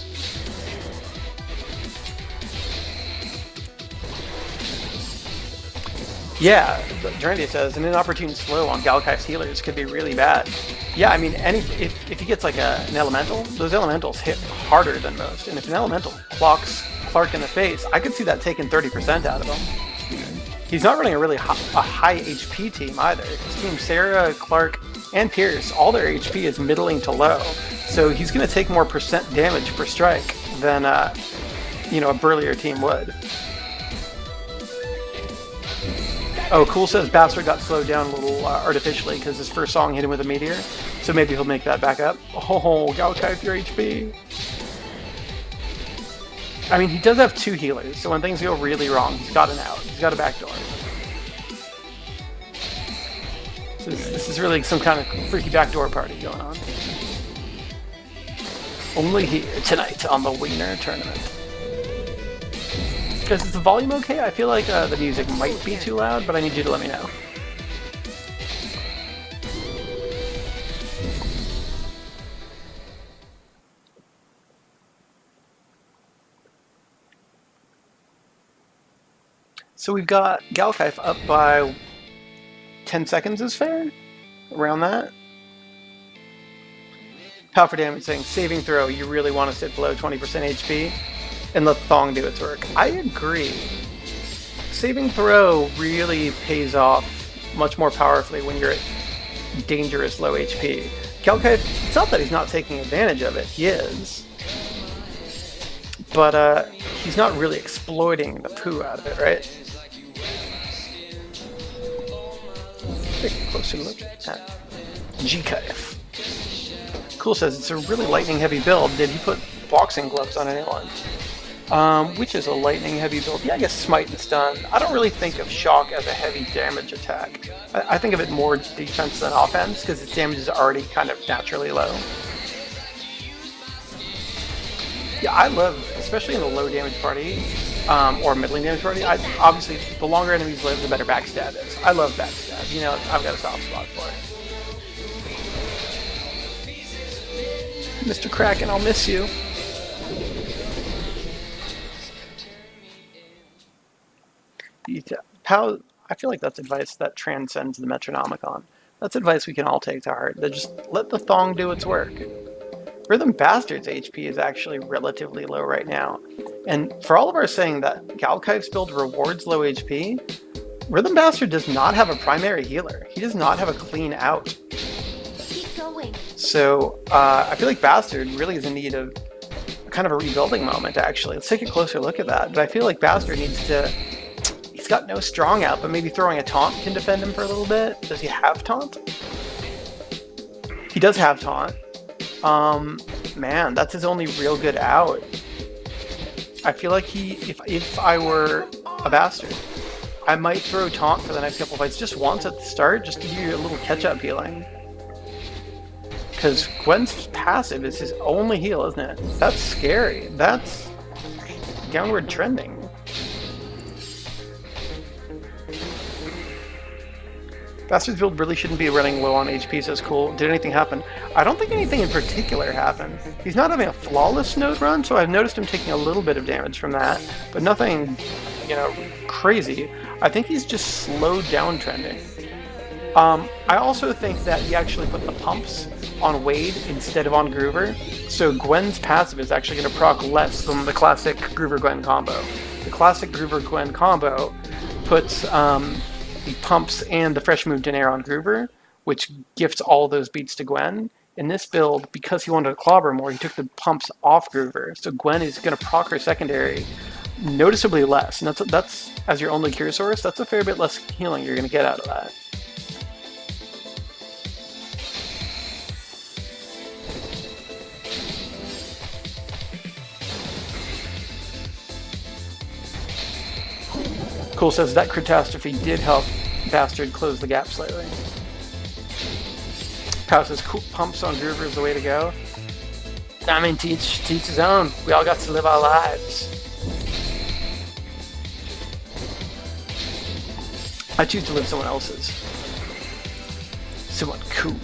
Yeah, Durendia says, an inopportune slow on Galkife's healers could be really bad. Yeah, I mean, if he gets like an elemental, those elementals hit harder than most. And if an elemental clocks Clark in the face, I could see that taking 30% out of him. He's not running a really high HP team either. His team, Sarah, Clark, and Pierce, all their HP is middling to low. So he's going to take more percent damage per strike than, you know, a burlier team would. Oh, Cool says Bastard got slowed down a little artificially because his first song hit him with a meteor. So maybe he'll make that back up. Oh, Galkife, your HP. I mean, he does have 2 healers, so when things go really wrong, he's got an out. He's got a backdoor. So this is really some kind of freaky backdoor party going on. Only here tonight on the WEINER tournament. Guys, is the volume okay? I feel like the music might be too loud, but I need you to let me know. So we've got Galkife up by 10 seconds is fair? Around that? Power for damage saying, saving throw, you really want to sit below 20% HP? And let Thong do its work. I agree. Saving throw really pays off much more powerfully when you're at dangerous low HP. Galkife, it's not that he's not taking advantage of it, he is. but he's not really exploiting the poo out of it, right? Take a closer look at Galkife. Cool says it's a really lightning heavy build. Did he put boxing gloves on anyone? Which is a lightning heavy build. Yeah, I guess Smite and Stun. I don't really think of Shock as a heavy damage attack. I think of it more defense than offense because its damage is already kind of naturally low. Yeah, I love, especially in the low damage party, or middling damage party, obviously the longer enemies live, the better backstab is. I love backstab. You know, I've got a soft spot for it. Mr. Kraken, I'll miss you. I feel like that's advice that transcends the Metronomicon. That's advice we can all take to heart. That just let the thong do its work. RhythmBstrd's HP is actually relatively low right now. And for all of our saying that Galkife's build rewards low HP, RhythmBstrd does not have a primary healer. He does not have a clean out. Keep going. So I feel like Bastard really is in need of kind of a rebuilding moment, actually. Let's take a closer look at that. But I feel like Bastard needs to... He's got no strong out, but maybe throwing a taunt can defend him for a little bit. Does he have taunt? He does have taunt. Man, that's his only real good out. I feel like if I were a Bastard, I might throw taunt for the next couple fights just once at the start, just to give you a little catch-up healing. Because Gwen's passive is his only heal, isn't it? That's scary. That's downward trending. Bastard's build really shouldn't be running low on HP, so it's cool. Did anything happen? I don't think anything in particular happened. He's not having a flawless node run, so I've noticed him taking a little bit of damage from that, but nothing, you know, crazy. I think he's just slowed down trending. I also think that he actually put the pumps on Wade instead of on Groover, so Gwen's passive is actually going to proc less than the classic Groover-Gwen combo. The classic Groover-Gwen combo puts the pumps and the fresh move Daenerys on Groover, which gifts all those beats to Gwen. In this build, because he wanted to clobber more, he took the pumps off Groover, so Gwen is going to proc her secondary noticeably less, and that's as your only cure source, that's a fair bit less healing you're going to get out of that. Cool says that catastrophe did help Bastard close the gap slightly. Pow says cool, pumps on Groover is the way to go. I mean, teach his own. We all got to live our lives. I choose to live someone else's. Someone cool.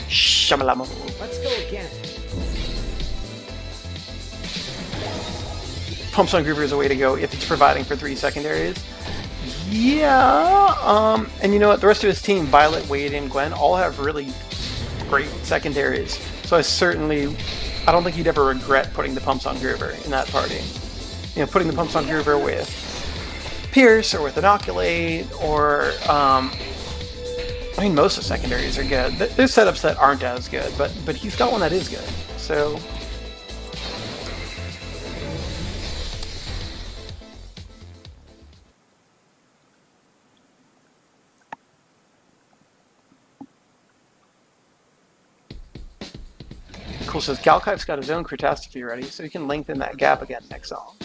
Shamalama. Let's go again. Pumps on Groover is a way to go if it's providing for 3 secondaries. Yeah, and you know what? The rest of his team, Violet, Wade, and Gwen, all have really great secondaries. So I don't think he'd ever regret putting the pumps on Groover in that party. You know, putting the pumps on Groover with Pierce or with Inoculate or, I mean, most of the secondaries are good. There's setups that aren't as good, but he's got one that is good. So... Cool says Galkife's got his own catastrophe ready, so he can lengthen that gap again next song.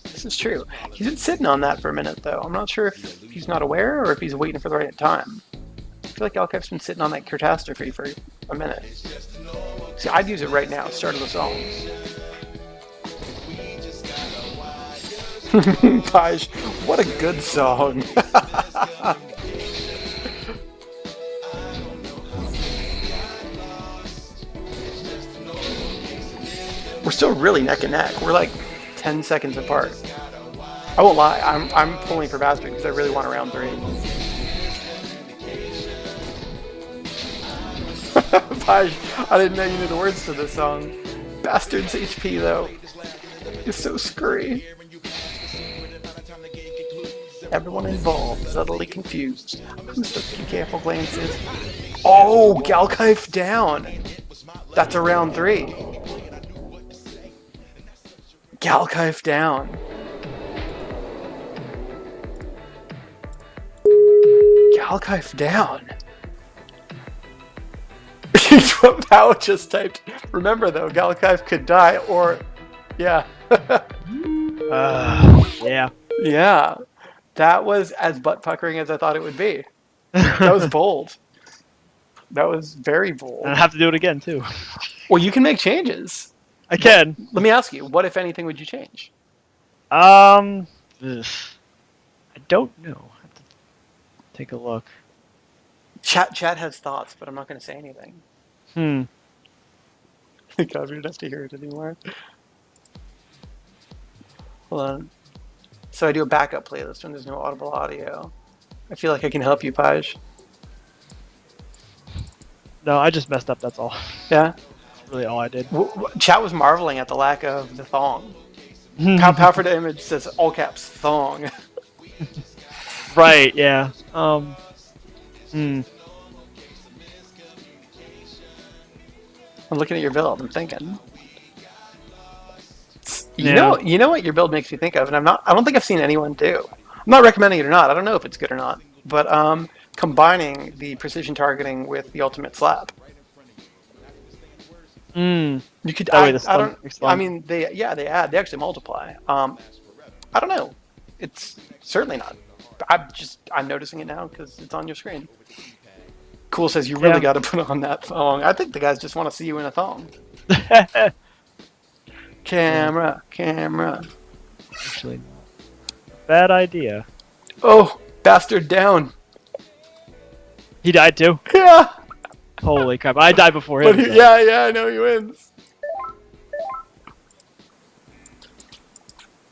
This is true. He's been sitting on that for a minute, though. I'm not sure if he's not aware or if he's waiting for the right time. I feel like Galkife's been sitting on that catastrophe for a minute. See, I'd use it right now, start of the song. Gosh, what a good song. We're still really neck and neck. We're like 10 seconds apart. I won't lie, I'm pulling for Bastard because I really want a round 3. Paj, I didn't know you knew the words to this song. Bastard's HP though is so screwy. Everyone involved is utterly confused. Who's the careful glances? Oh, Galkife down. That's a round 3. Galkife down. Galkife down. What Pal just typed. Remember though, Galkife could die or, yeah. Yeah. Yeah. That was as butt puckering as I thought it would be. That was bold. That was very bold. And I have to do it again too. Well, you can make changes. I can. Let me ask you, what if anything would you change? I don't know. I have to take a look. Chat has thoughts, but I'm not going to say anything. God, we don't have to hear it anymore. Hold on. So I do a backup playlist when there's no audible audio. I feel like I can help you, Paj. No, I just messed up, that's all. Yeah? That's really all I did. Chat was marveling at the lack of the thong. Pow for the image says all caps thong. Right, yeah. I'm looking at your build. I'm thinking. You Yeah. know what your build makes me think of, and I don't think I've seen anyone do. I'm not recommending it or not. I don't know if it's good or not. But combining the precision targeting with the ultimate slap. You could. That way the I don't. stun- I mean, they add. They actually multiply. I don't know. It's certainly not. I'm noticing it now because it's on your screen. Cool says you really got to put on that thong. I think the guys just want to see you in a thong. Camera. Actually, bad idea. Oh, bastard down. He died too? Yeah. Holy crap. I died before him. But I know he wins.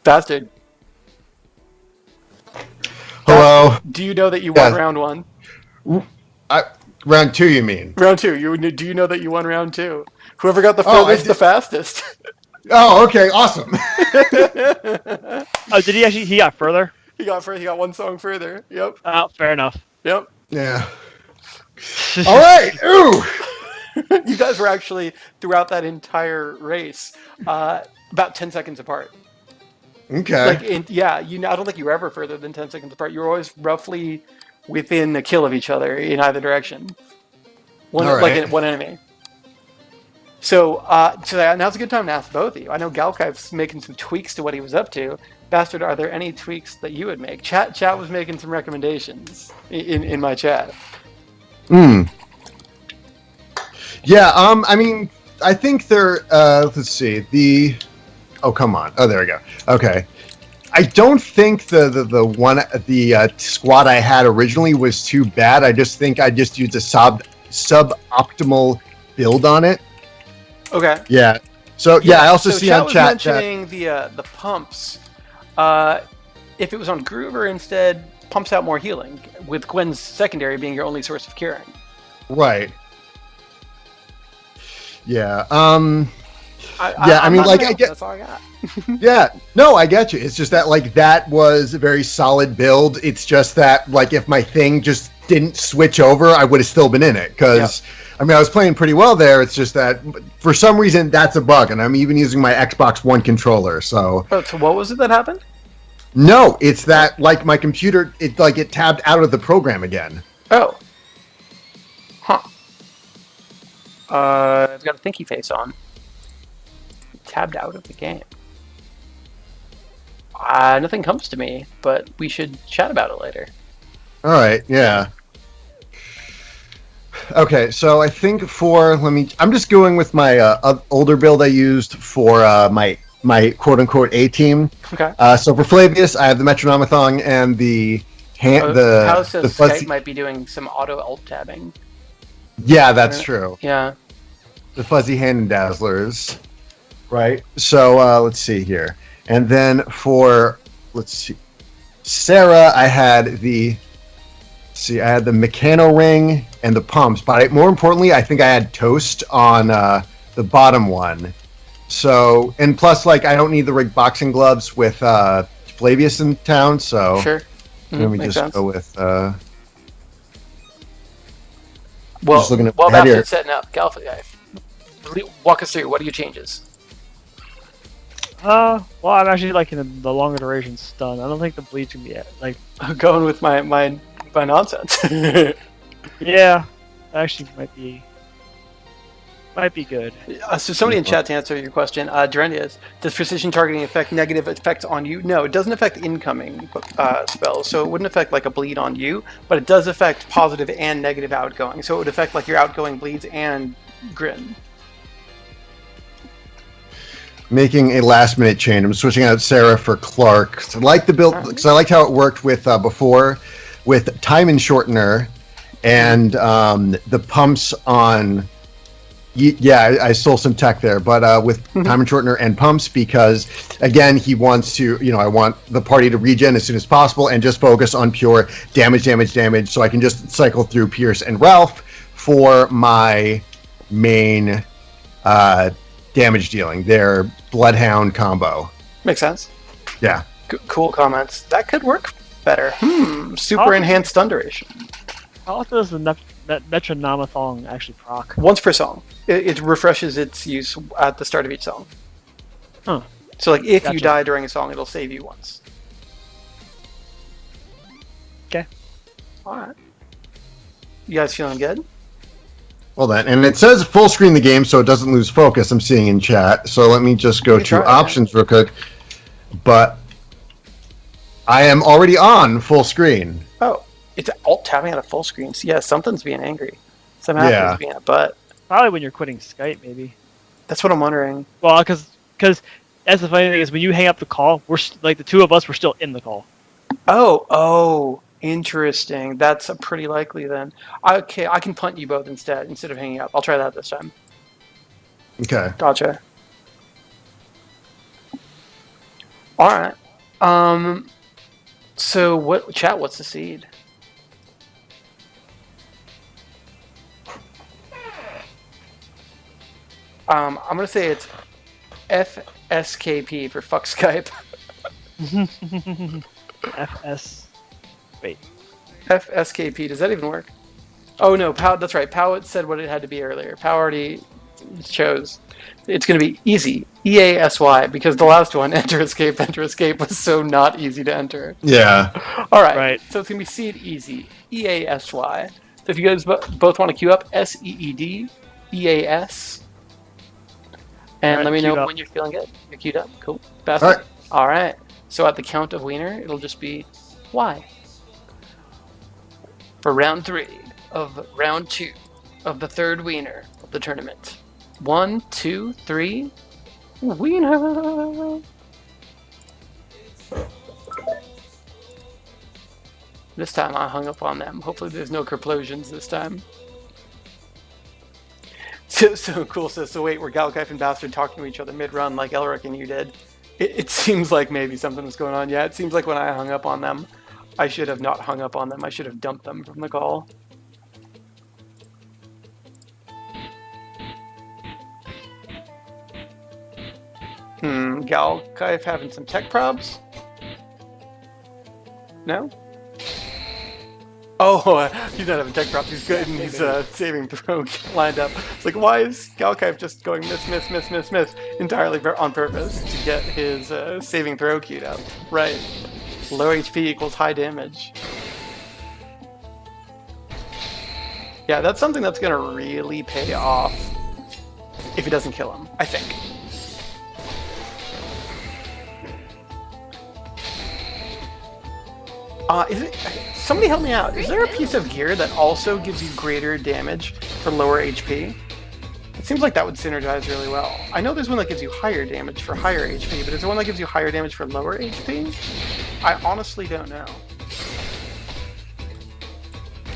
Bastard. Hello. Do you know that you won round one? Round two, you mean? Round two. Do you know that you won round two? Whoever got the furthest, the fastest. Oh, okay, awesome. Oh, did he actually? He got further? He got one song further. Yep. Oh, fair enough. Yep. Yeah. All right. Ooh. You guys were actually, throughout that entire race, about 10 seconds apart. Okay. Like, I don't think you were ever further than 10 seconds apart. You were always roughly within a kill of each other in either direction. One enemy. So now's a good time to ask both of you. I know Galkife's making some tweaks to what he was up to. Bastard, are there any tweaks that you would make? Chat was making some recommendations in my chat. Yeah, I mean, I think they're, let's see, oh, come on. Oh, there we go. Okay. I don't think the squad I had originally was too bad. I just think I just used a suboptimal build on it. Okay. Yeah. So I also see on chat mentioning the pumps. If it was on Groover instead, pumps out more healing, with Gwen's secondary being your only source of curing. Right. Yeah. I mean, like, I get. That's all I got. Yeah. No, I get you. It's just that, like, that was a very solid build. It's just that, like, if my thing just didn't switch over, I would have still been in it. Because, I mean, I was playing pretty well there. It's just that, for some reason, that's a bug. And I'm even using my Xbox One controller, so... Oh, so what was it that happened? No, it's that, like, my computer, it tabbed out of the program again. Oh. Huh. I've got a thinky face on. Tabbed out of the game. Nothing comes to me, but we should chat about it later. All right, yeah. Okay, so I think I'm just going with my older build I used for my quote-unquote A-team. Okay. So for Flavius, I have the Metronomicon and the How says fuzzy... Skype might be doing some auto-alt tabbing. Yeah, that's true. Yeah. The fuzzy hand and dazzlers. Right. So let's see here. And then for Sarah, I had the mechano ring and the pumps, but more importantly, I think I had toast on the bottom one. So, and plus, like, I don't need the rigged boxing gloves with Flavius in town, so sure. Let me just go with. Well, Bastard's setting up Galkife. Walk us through. What are your changes? Well, I'm actually liking the longer duration stun. I don't think the bleed's gonna be like. Going with my nonsense. Yeah, actually might be good. So somebody in chat to answer your question, Durenius, does precision targeting affect negative effects on you? No, it doesn't affect incoming spells, so it wouldn't affect like a bleed on you, but it does affect positive and negative outgoing. So it would affect like your outgoing bleeds and grin. Making a last-minute change. I'm switching out Sarah for Clark. I like the build because I liked how it worked with before, with time and shortener, and the pumps on. Yeah, I stole some tech there, but with time and shortener and pumps, because again, he wants to, I want the party to regen as soon as possible and just focus on pure damage, so I can just cycle through Pierce and Ralph for my main damage dealing, their Bloodhound combo. Makes sense. Yeah. Cool comments. That could work better. Super enhanced stun duration. How often does the Metronomicon actually proc? Once per song. It refreshes its use at the start of each song. Huh. So, like, if Gotcha. you die during a song, it'll save you once. Okay. Alright. You guys feeling good? Well then, and it says full screen the game so it doesn't lose focus, I'm seeing in chat. So let me just go to options real quick. But I am already on full screen. Oh, it's alt tabbing at a full screen. So, yeah, something's being angry. Somehow it's being a butt. Probably when you're quitting Skype, maybe. That's what I'm wondering. Well, because that's the funny thing is when you hang up the call, we're like the two of us were still in the call. Oh, interesting. That's pretty likely then. Okay, I can punt you both instead of hanging up. I'll try that this time. Okay. Gotcha. All right. So what's the seed? I'm gonna say it's FSKP for fuck Skype. FS. Wait. FSKP. Does that even work? Oh no, Pow. That's right. Pow said what it had to be earlier. Pow already chose. It's going to be easy. EASY, because the last one, enter escape, was so not easy to enter. Yeah. All right. Right. So it's going to be seed easy. EASY. So if you guys both want to queue up, SEED, EAS. And right, let me know up. when you're feeling good. You're queued up. Cool. Bastard. All right. So at the count of Wiener, it'll just be Y. For round 3 of round 2 of the third Wiener of the tournament. 1, 2, 3, Wiener! This time I hung up on them. Hopefully there's no kerplosions this time. So cool, so wait, were Galkife and Bastard talking to each other mid-run like Elric and you did? It seems like maybe something was going on. Yeah, it seems like when I hung up on them, I should have not hung up on them. I should have dumped them from the call. Galkife having some tech probs? No? Oh, he's not having tech props. He's good, and he's saving throw lined up. It's like, why is Galkife just going miss entirely on purpose to get his saving throw queued up? Right. Low HP equals high damage. Yeah, that's something that's going to really pay off if he doesn't kill him, I think. Somebody help me out. Is there a piece of gear that also gives you greater damage for lower HP? It seems like that would synergize really well. I know there's one that gives you higher damage for higher HP, but is there one that gives you higher damage for lower HP? I honestly don't know.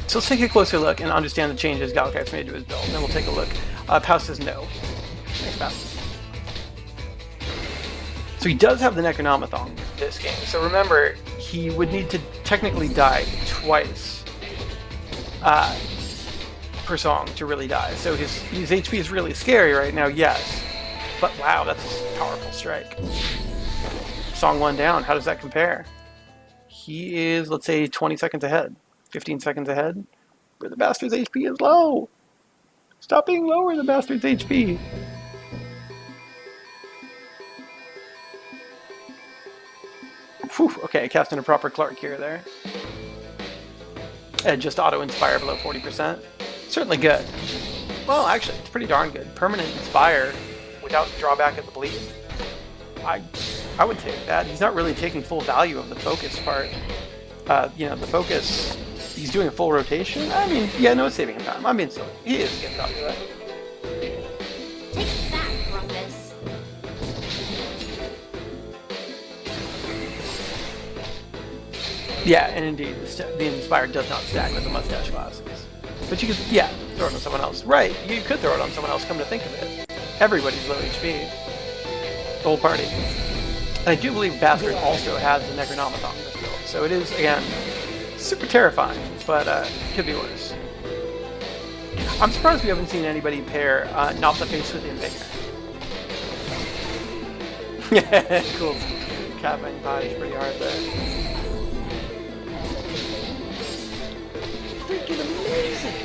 So let's take a closer look and understand the changes Galkife's made to his build, and then we'll take a look. Pau says no. Thanks, Pau. So he does have the Necronomicon this game. So remember, he would need to technically die twice per song to really die. So his HP is really scary right now, yes. But wow, that's a powerful strike. Song 1 down, how does that compare? He is, let's say, 20 seconds ahead. 15 seconds ahead. Where the bastard's HP is low. Stop being lower, the bastard's HP. Whew, okay, casting a proper Clark here there. And just auto-inspire below 40%. Certainly good. Well, actually, it's pretty darn good. Permanent inspire without the drawback of the bleed. I would take that. He's not really taking full value of the focus part. You know, the focus, he's doing a full rotation. I mean, yeah, no, it's saving him time. I mean, so he is getting value of that. Take that, Grumpus. Yeah, and indeed, the Inspire does not stack with the mustache glasses. But you could, yeah, throw it on someone else. Right, you could throw it on someone else, come to think of it. Everybody's low HP. The whole party. And I do believe Bastard also has the Necronomicon in this build. So it is, again, super terrifying, but it could be worse. I'm surprised we haven't seen anybody pair Not the Face with Invigor. Yeah, cool. Capping Page pretty hard there. Freaking amazing!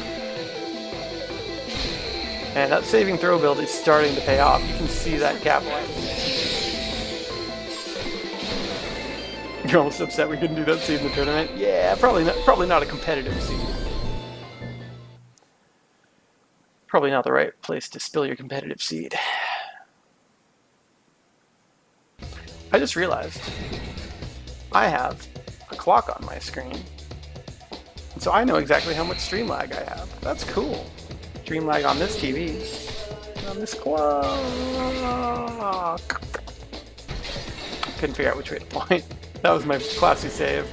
And that saving throw build is starting to pay off. You can see that cap line. You're almost upset we couldn't do that seed in the tournament? Yeah, probably not a competitive seed. Probably not the right place to spill your competitive seed. I just realized I have a clock on my screen. And so I know exactly how much stream lag I have. That's cool. Stream lag on this TV. On this clock. Couldn't figure out which way to point. That was my classy save.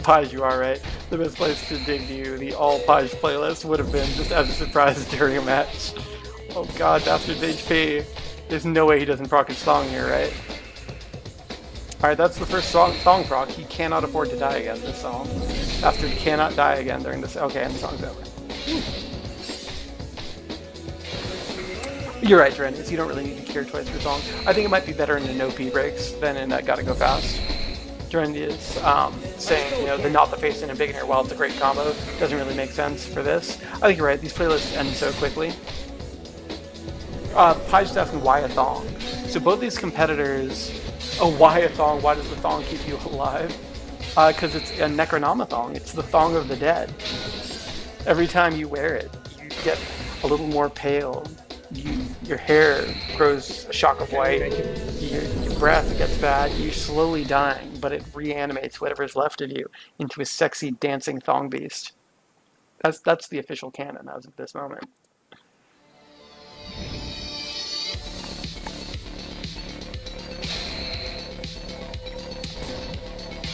Page, you are right. The best place to debut the all Page playlist would have been just as a surprise during a match. Oh god, Bastard's HP. There's no way he doesn't proc his song here, right? Alright, that's the first song proc. He cannot afford to die again this song. Bastard cannot die again during this. Okay, and the song's over. You're right, Drenis. You don't really need to cure twice per song. I think it might be better in the no P breaks than in Gotta Go Fast. Dren is saying, you know, the Not the Face and Invigor, while it's a great combo, doesn't really make sense for this. I think you're right. These playlists end so quickly. Page is asking why a thong. So both these competitors, why a thong? Why does the thong keep you alive? Because it's a Necronomicon. It's the thong of the dead. Every time you wear it, you get a little more pale. Your hair grows a shock of white. Your breath gets bad. You're slowly dying, but it reanimates whatever's left of you into a sexy dancing thong beast. That's the official canon as of this moment.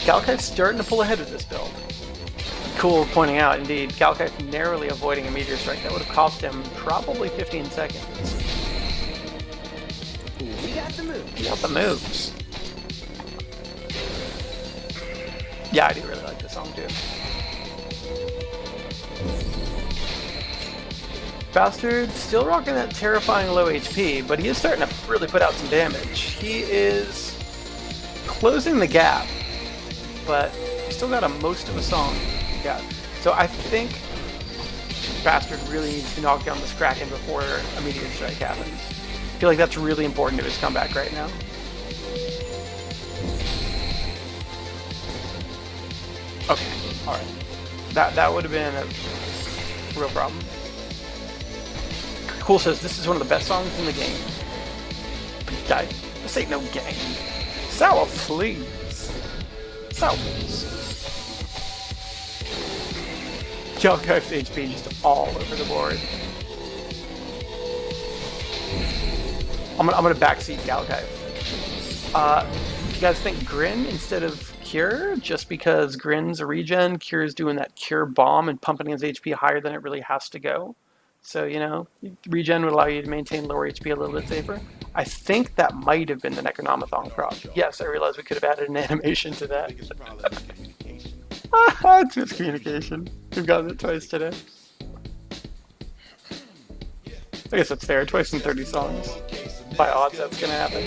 Galkife's starting to pull ahead with this build. Cool pointing out, indeed, Galkife narrowly avoiding a meteor strike that would have cost him probably 15 seconds. He got the moves. He got the moves. Yeah, I do really like this song too. Bastard still rocking that terrifying low HP, but he is starting to really put out some damage. He is closing the gap, but he's still got most of a song. Yeah. So I think Bastard really needs to knock down this Kraken before a meteor strike happens. I feel like that's really important to his comeback right now. Okay, alright. That would have been a real problem. Cool says this is one of the best songs in the game. Die. This ain't no game. Sour, please. Sour, please. Galkife's HP just all over the board. I'm gonna backseat Galkife. Do you guys think Grin instead of Cure? Just because Grin's a regen, Cure's doing that Cure bomb and pumping his HP higher than it really has to go. So, you know, regen would allow you to maintain lower HP a little bit safer. I think that might have been the Necronomicon proc. Yes, I realize we could have added an animation to that. It's miscommunication. We've gotten it twice today. I guess that's fair. Twice in 30 songs. By odds, that's gonna happen.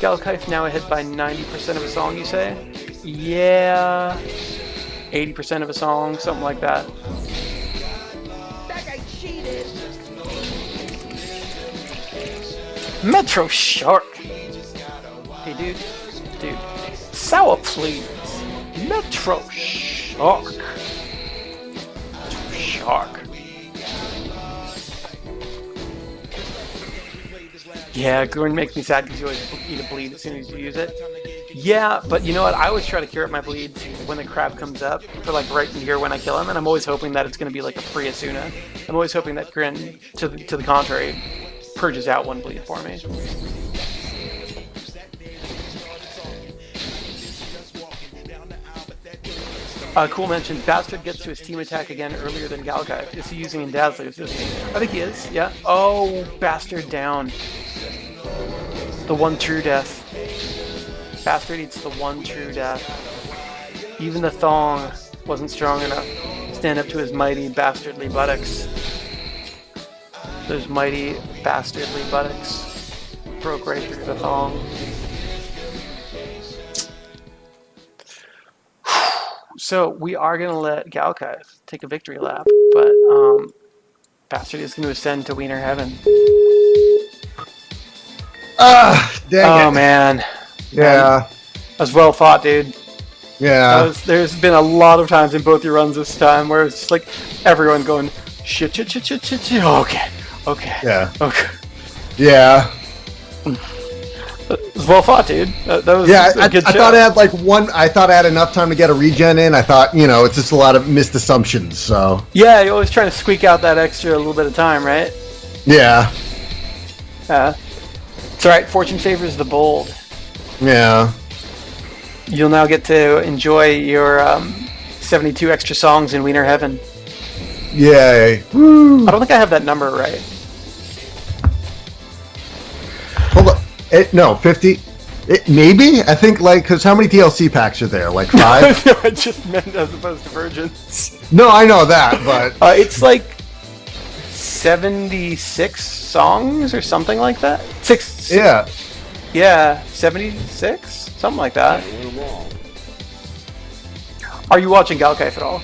Galkife now ahead by 90% of a song, you say? Yeah. 80% of a song, something like that. That guy cheated. Metro Shark. Hey, dude, sour please. Metro Shark. Metro Shark. Yeah, Gordon makes me sad because you always eat a bleed as soon as you use it. Yeah, but you know what? I always try to cure up my bleeds when the crab comes up, for like right in here when I kill him, and I'm always hoping that it's going to be like a free Asuna. I'm always hoping that Grin, to the contrary, purges out one bleed for me. Cool mention, Bastard gets to his team attack again earlier than Galkife. Is he using in Dazzlers? I think he is, yeah. Oh, Bastard down. The one true death. Bastard eats the one true death. Even the thong wasn't strong enough to stand up to his mighty bastardly buttocks. Those mighty bastardly buttocks broke right through the thong. So we are going to let Galkife take a victory lap, but Bastard is going to ascend to Wiener Heaven. Dang it. Oh, man. Yeah. That was well fought, dude. Yeah. There's been a lot of times in both your runs this time where it's just like everyone going, shit. Okay. Yeah. Okay. Yeah. It was well fought, dude. That was I a good show. thought I had I thought I had enough time to get a regen in. I thought, it's just a lot of missed assumptions, so. Yeah, you're always trying to squeak out that extra little bit of time, right? Yeah. It's alright, fortune favors the bold. Yeah. You'll now get to enjoy your 72 extra songs in Wiener Heaven. Yay. Woo. I don't think I have that number right. Hold on. No, 50. Maybe? I think, because how many DLC packs are there? Like 5? No, I just meant as opposed to virgins. No, I know that, but. It's like 76 songs or something like that. Six. Yeah. Yeah, 76? Something like that. Are you watching Galkife at all?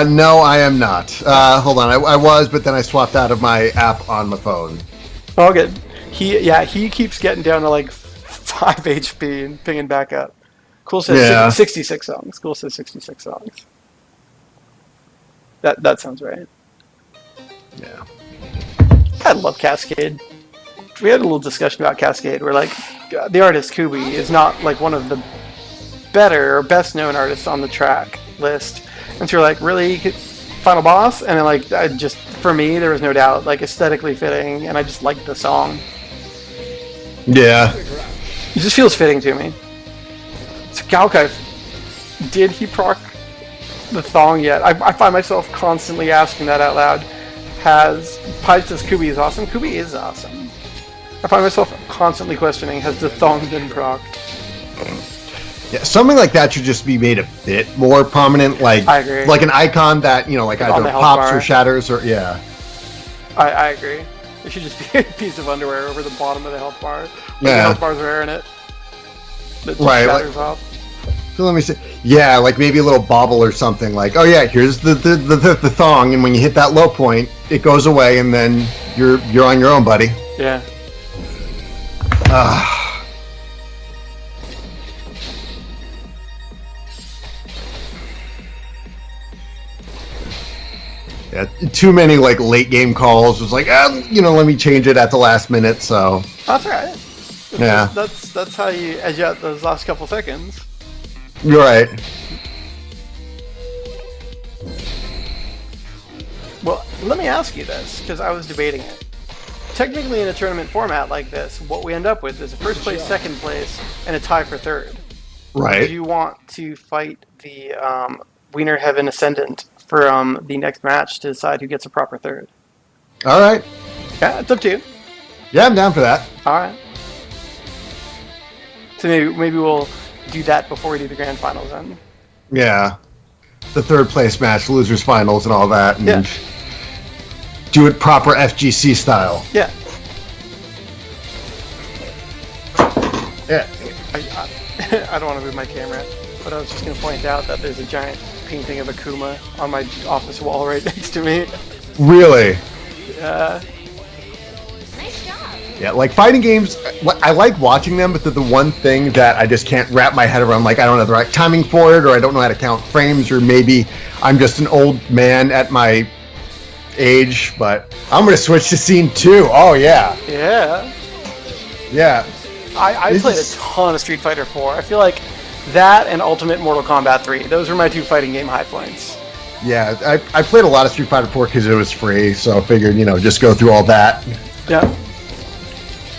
No, I am not. Hold on. I was, but then I swapped out of my app on my phone. Oh, good. He keeps getting down to like 5 HP and pinging back up. Cool says 66 songs. Cool says 66 songs. That sounds right. Yeah. I love Cascade. We had a little discussion about Cascade where like the artist Kubi is not like one of the better or best known artists on the track list. And so you're like, really? Final boss? And then like for me there was no doubt, like aesthetically fitting, and I just liked the song. Yeah. It just feels fitting to me. So Galkife, did he proc the thong yet? I find myself constantly asking that out loud. Pie says Kubi is awesome. Kubi is awesome. I find myself constantly questioning, has the thong been procced? Yeah, something like that should just be made a bit more prominent, like I agree. Like an icon that, like either pops or shatters or, yeah. I agree. It should just be a piece of underwear over the bottom of the health bar. Like Yeah. the health bar's wearing it. That just Right, shatters off. So let me see. Yeah, like maybe a little bobble or something. Like, oh yeah, here's the thong, and when you hit that low point, it goes away, and then you're on your own, buddy. Yeah. Yeah, too many like late game calls. It was like, let me change it at the last minute. So That's right. Yeah. That's how you edge out those last couple seconds. you're right. Well, let me ask you this, because I was debating it. Technically, in a tournament format like this, what we end up with is a first place, second place, and a tie for third. Right. Do you want to fight the Wiener Heaven Ascendant for the next match to decide who gets a proper third? All right. Yeah, it's up to you. Yeah, I'm down for that. All right. So maybe we'll do that before we do the grand finals then. Yeah. The third place match, losers finals, and all that, and Yeah. do it proper FGC style. Yeah. Yeah. I don't want to move my camera. But I was just going to point out that there's a giant painting of Akuma on my office wall right next to me. Really? Yeah. Nice job. Yeah, like fighting games, I like watching them, but they're the one thing that I just can't wrap my head around. Like, I don't have the right timing for it, or I don't know how to count frames, or maybe I'm just an old man at my age. But I'm going to switch to scene 2. Oh, yeah. Yeah. Yeah. I played a ton of Street Fighter 4. I feel like that and Ultimate Mortal Kombat 3. Those were my 2 fighting game high points. Yeah, I played a lot of Street Fighter 4 because it was free, so I figured, just go through all that. Yeah.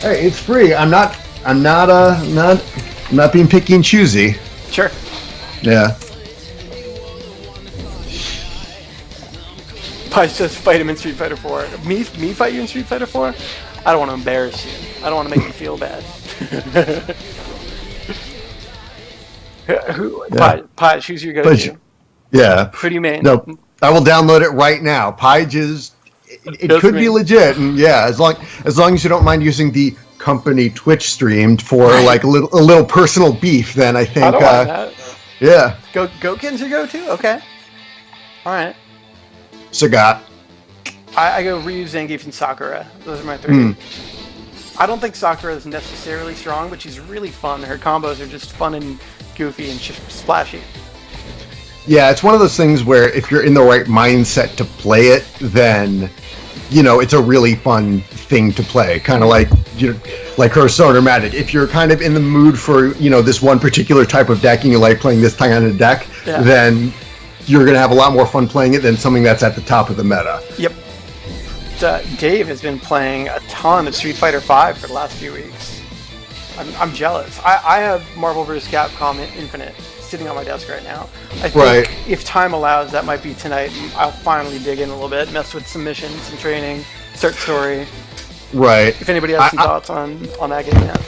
Hey, it's free. I'm not being picky and choosy. Sure. Yeah. I just fight him in Street Fighter 4. Me fight you in Street Fighter 4? I don't want to embarrass you. I don't want to make you feel bad. Pie, choose your go-to. Yeah. Who do you mean? No, I will download it right now. Pie's it could be legit, and yeah, as long as you don't mind using the company Twitch streamed for like a little personal beef, then I think. I don't mind that. Yeah. Goken's your go-to? Okay. All right. Sagat. I go Ryu, Zangief, and Sakura. Those are my 3. I don't think Sakura is necessarily strong, but she's really fun. Her combos are just fun and goofy and splashy. Yeah, it's one of those things where if you're in the right mindset to play it, then it's a really fun thing to play. Kind of like like Hearthstone or Magic. If you're kind of in the mood for this one particular type of deck and you like playing this kind of deck, then you're gonna have a lot more fun playing it than something that's at the top of the meta. Yep. Dave has been playing a ton of Street Fighter V for the last few weeks. I'm jealous. I have Marvel vs. Capcom Infinite sitting on my desk right now. I think if time allows, that might be tonight. I'll finally dig in a little bit, mess with some missions, some training, start story. Right. If anybody has some thoughts on that game yet.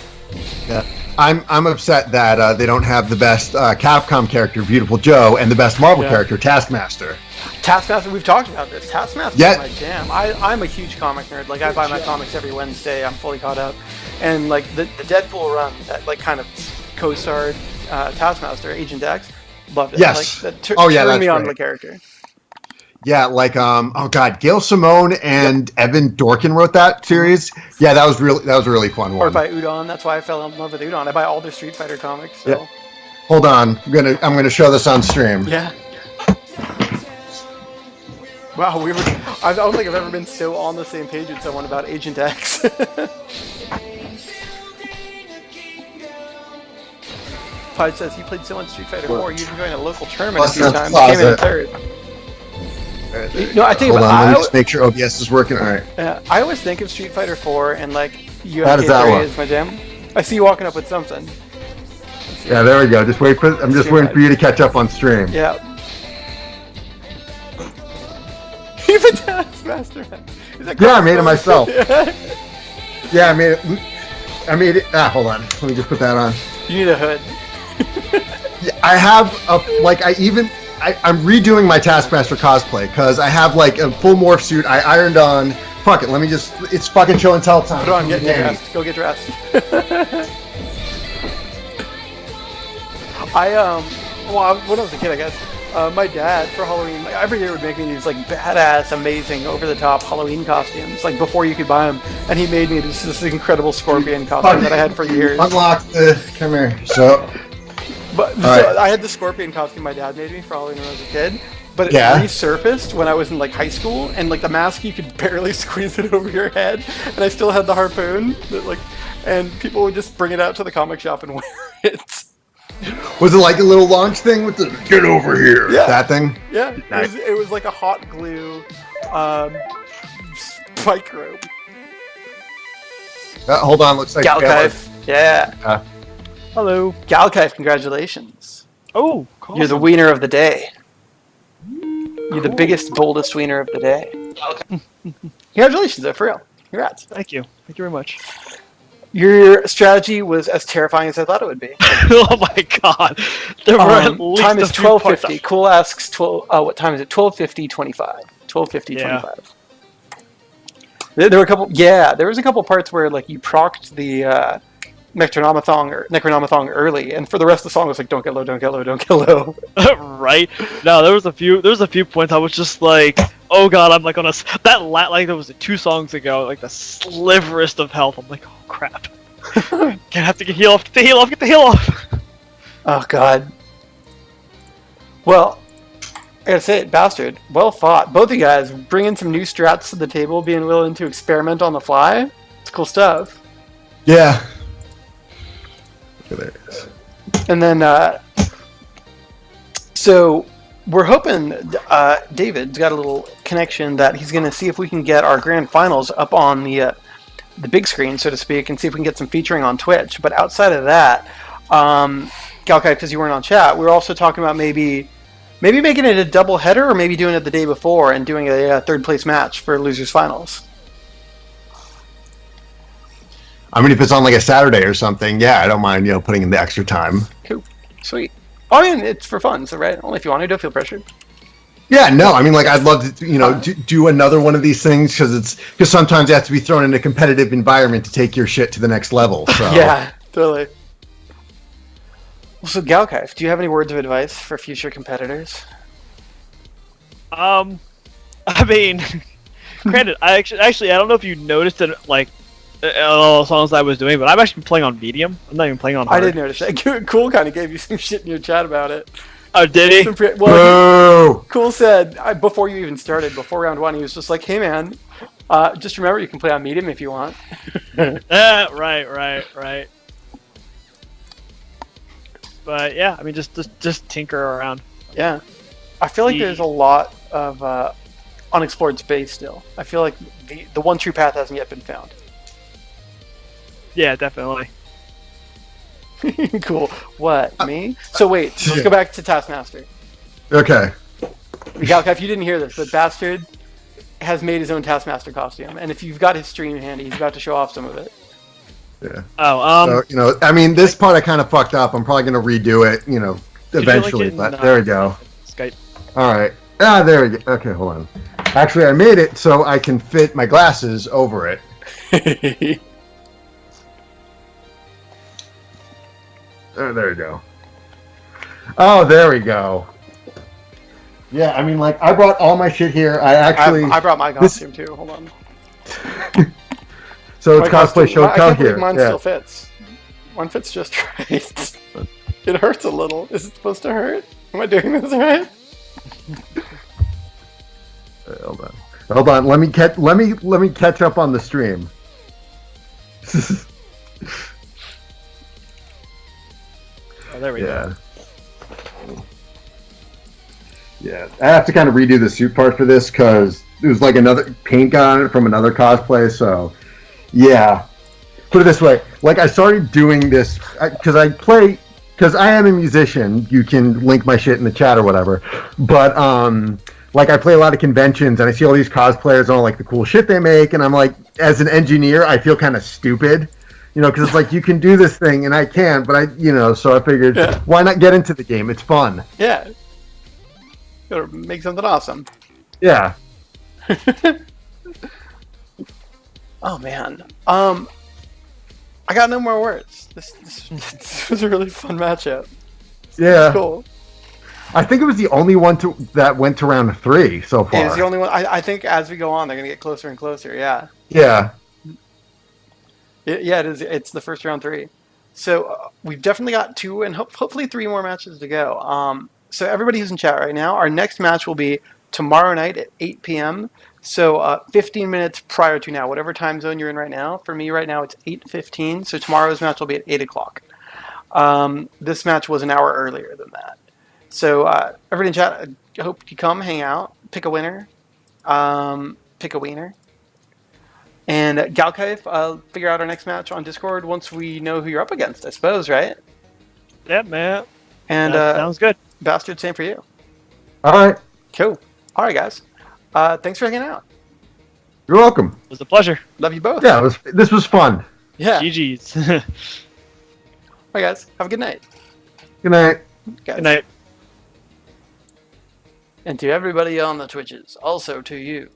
Yeah. I'm upset that they don't have the best Capcom character, Beautiful Joe, and the best Marvel character, Taskmaster. Taskmaster, we've talked about this. Taskmaster is my jam. I'm a huge comic nerd. Like, I buy my comics every Wednesday. I'm fully caught up. And, like, the Deadpool run that, like, kind of co-starred Taskmaster, Agent X, loved it. Yes. Like, turned me on to the character. Yeah, like Gail Simone and Evan Dorkin wrote that series. Yeah, that was a really fun one. Or by Udon. That's why I fell in love with Udon. I buy all their Street Fighter comics. So. Yeah. Hold on, I'm gonna show this on stream. Yeah. Wow, I don't think I've ever been so on the same page with someone about Agent X. Pie says he played so much Street Fighter 4. You joined a local tournament a few times. Came in third. No, I think. Hold on, let me just make sure OBS is working. All right. I always think of Street Fighter 4 and like How does that look? is my jam. I see you walking up with something. Yeah, there we go. Just wait for. I'm just waiting for you to catch up on stream. Yeah. Even Taskmaster. Yeah, I made it myself. Yeah, I made it. Hold on. Let me just put that on. You need a hood. I have I'm redoing my Taskmaster cosplay because I have like a full morph suit. I ironed on. Fuck it. It's fucking show and tell time. Put on. Get dressed. Go get dressed. When I was a kid, I guess, my dad for Halloween, like, every year would make me these like badass, amazing, over-the-top Halloween costumes, like before you could buy them, and he made me this incredible scorpion costume that I had for years. Unlock come here. I had the scorpion costume my dad made me for Halloween when I was a kid, but it resurfaced when I was in like high school, and like the mask you could barely squeeze it over your head, and I still had the harpoon and people would just bring it out to the comic shop and wear it. Was it like a little launch thing with the get over here? Yeah. That thing? Yeah. Nice. It was like a hot glue spike rope. Hold on, looks like Galkife. Yeah. Hello. Galkife, congratulations. Oh, cool. You're the wiener of the day. You're the biggest, boldest wiener of the day. Congratulations, though, for real. Congrats. Thank you. Thank you very much. Your strategy was as terrifying as I thought it would be. Oh my god. There were at least time is a few points. 12:50. Cool asks 12. What time is it? 12:50. 25. 12:50. Yeah. 25. There were a couple. Yeah, there was a couple parts where like you procced the Necronomicon early, and for the rest of the song, it was like, don't get low, don't get low, don't get low. Right? No, there was a few points I was just like, oh god, I'm like on like there was 2 songs ago, like the sliverest of health. I'm like, oh crap. Gonna have to get heal off, get the heal off. Oh god. Well, I gotta say it, Bastard, well fought. Both of you guys bringing some new strats to the table, being willing to experiment on the fly. It's cool stuff. Yeah. There it is. And then, so we're hoping David's got a little connection that he's going to see if we can get our grand finals up on the big screen, so to speak, and see if we can get some featuring on Twitch. But outside of that, Galkife, because you weren't on chat, we were also talking about maybe making it a double header, or maybe doing it the day before and doing a third place match for losers finals. I mean, if it's on like a Saturday or something, yeah, I don't mind, putting in the extra time. Cool, sweet. I mean, it's for fun, so right? Only if you want to. Don't feel pressured. Yeah, no, I mean, like, I'd love to, do another one of these things because sometimes you have to be thrown in a competitive environment to take your shit to the next level. So. Yeah, totally. So, Galkife, do you have any words of advice for future competitors? I mean, granted, I don't know if you noticed it, like, all the songs I was doing, but I'm actually playing on medium. I'm not even playing on hard. I did notice that. Cool kind of gave you some shit in your chat about it. Oh, did he? Cool said, before you even started, before round 1, he was just like, hey man, just remember you can play on medium if you want. Right. But yeah, I mean, just tinker around. Yeah. I feel like there's a lot of unexplored space still. I feel like the one true path hasn't yet been found. Yeah, definitely. Cool. What, me? So wait, let's go back to Taskmaster. Okay. Galkife, you didn't hear this, but Bastard has made his own Taskmaster costume, and if you've got his stream handy, he's about to show off some of it. Yeah. Oh, So, I mean, this part I kind of fucked up. I'm probably going to redo it, eventually. But there we go. Skype. All right. There we go. Okay, hold on. Actually, I made it so I can fit my glasses over it. There we go. Oh, there we go. Yeah, I mean, like, I brought all my shit here. I brought my costume too. Hold on. So it's cosplay show I can't here. believe mine still fits. Mine fits just right. It hurts a little. Is it supposed to hurt? Am I doing this right? Hold on. Let me catch up on the stream. Oh, there we go. Yeah, I have to kind of redo the suit part for this because it was like another paint got on it from another cosplay. So, yeah. Put it this way: like I started doing this because I am a musician. You can link my shit in the chat or whatever. But like I play a lot of conventions and I see all these cosplayers and all like the cool shit they make, and I'm like, as an engineer, I feel kind of stupid. Because it's like you can do this thing and I can't, but so I figured, why not get into the game? It's fun. Yeah. Gotta make something awesome. Yeah. Oh man. I got no more words. This was a really fun matchup. Yeah. Cool. I think it was the only one that went to round 3 so far. It's the only one. I think as we go on, they're gonna get closer and closer. Yeah. Yeah. Yeah, it is. It's the first round 3. So we've definitely got 2 and hopefully 3 more matches to go. So everybody who's in chat right now, our next match will be tomorrow night at 8 p.m. So 15 minutes prior to now, whatever time zone you're in right now. For me right now, it's 8:15. So tomorrow's match will be at 8 o'clock. This match was an hour earlier than that. So everybody in chat, I hope you come, hang out, pick a winner, pick a wiener. And Galkife, I'll figure out our next match on Discord once we know who you're up against, I suppose, right? Yeah, man. And that sounds good. Bastard, same for you. All right. Cool. All right, guys. Thanks for hanging out. You're welcome. It was a pleasure. Love you both. Yeah, this was fun. Yeah. GG's. All right, guys. Have a good night. Good night. Guys. Good night. And to everybody on the Twitches, also to you.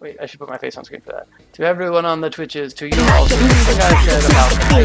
Wait, I should put my face on screen for that. To everyone on the Twitches, to you all, everything I said about the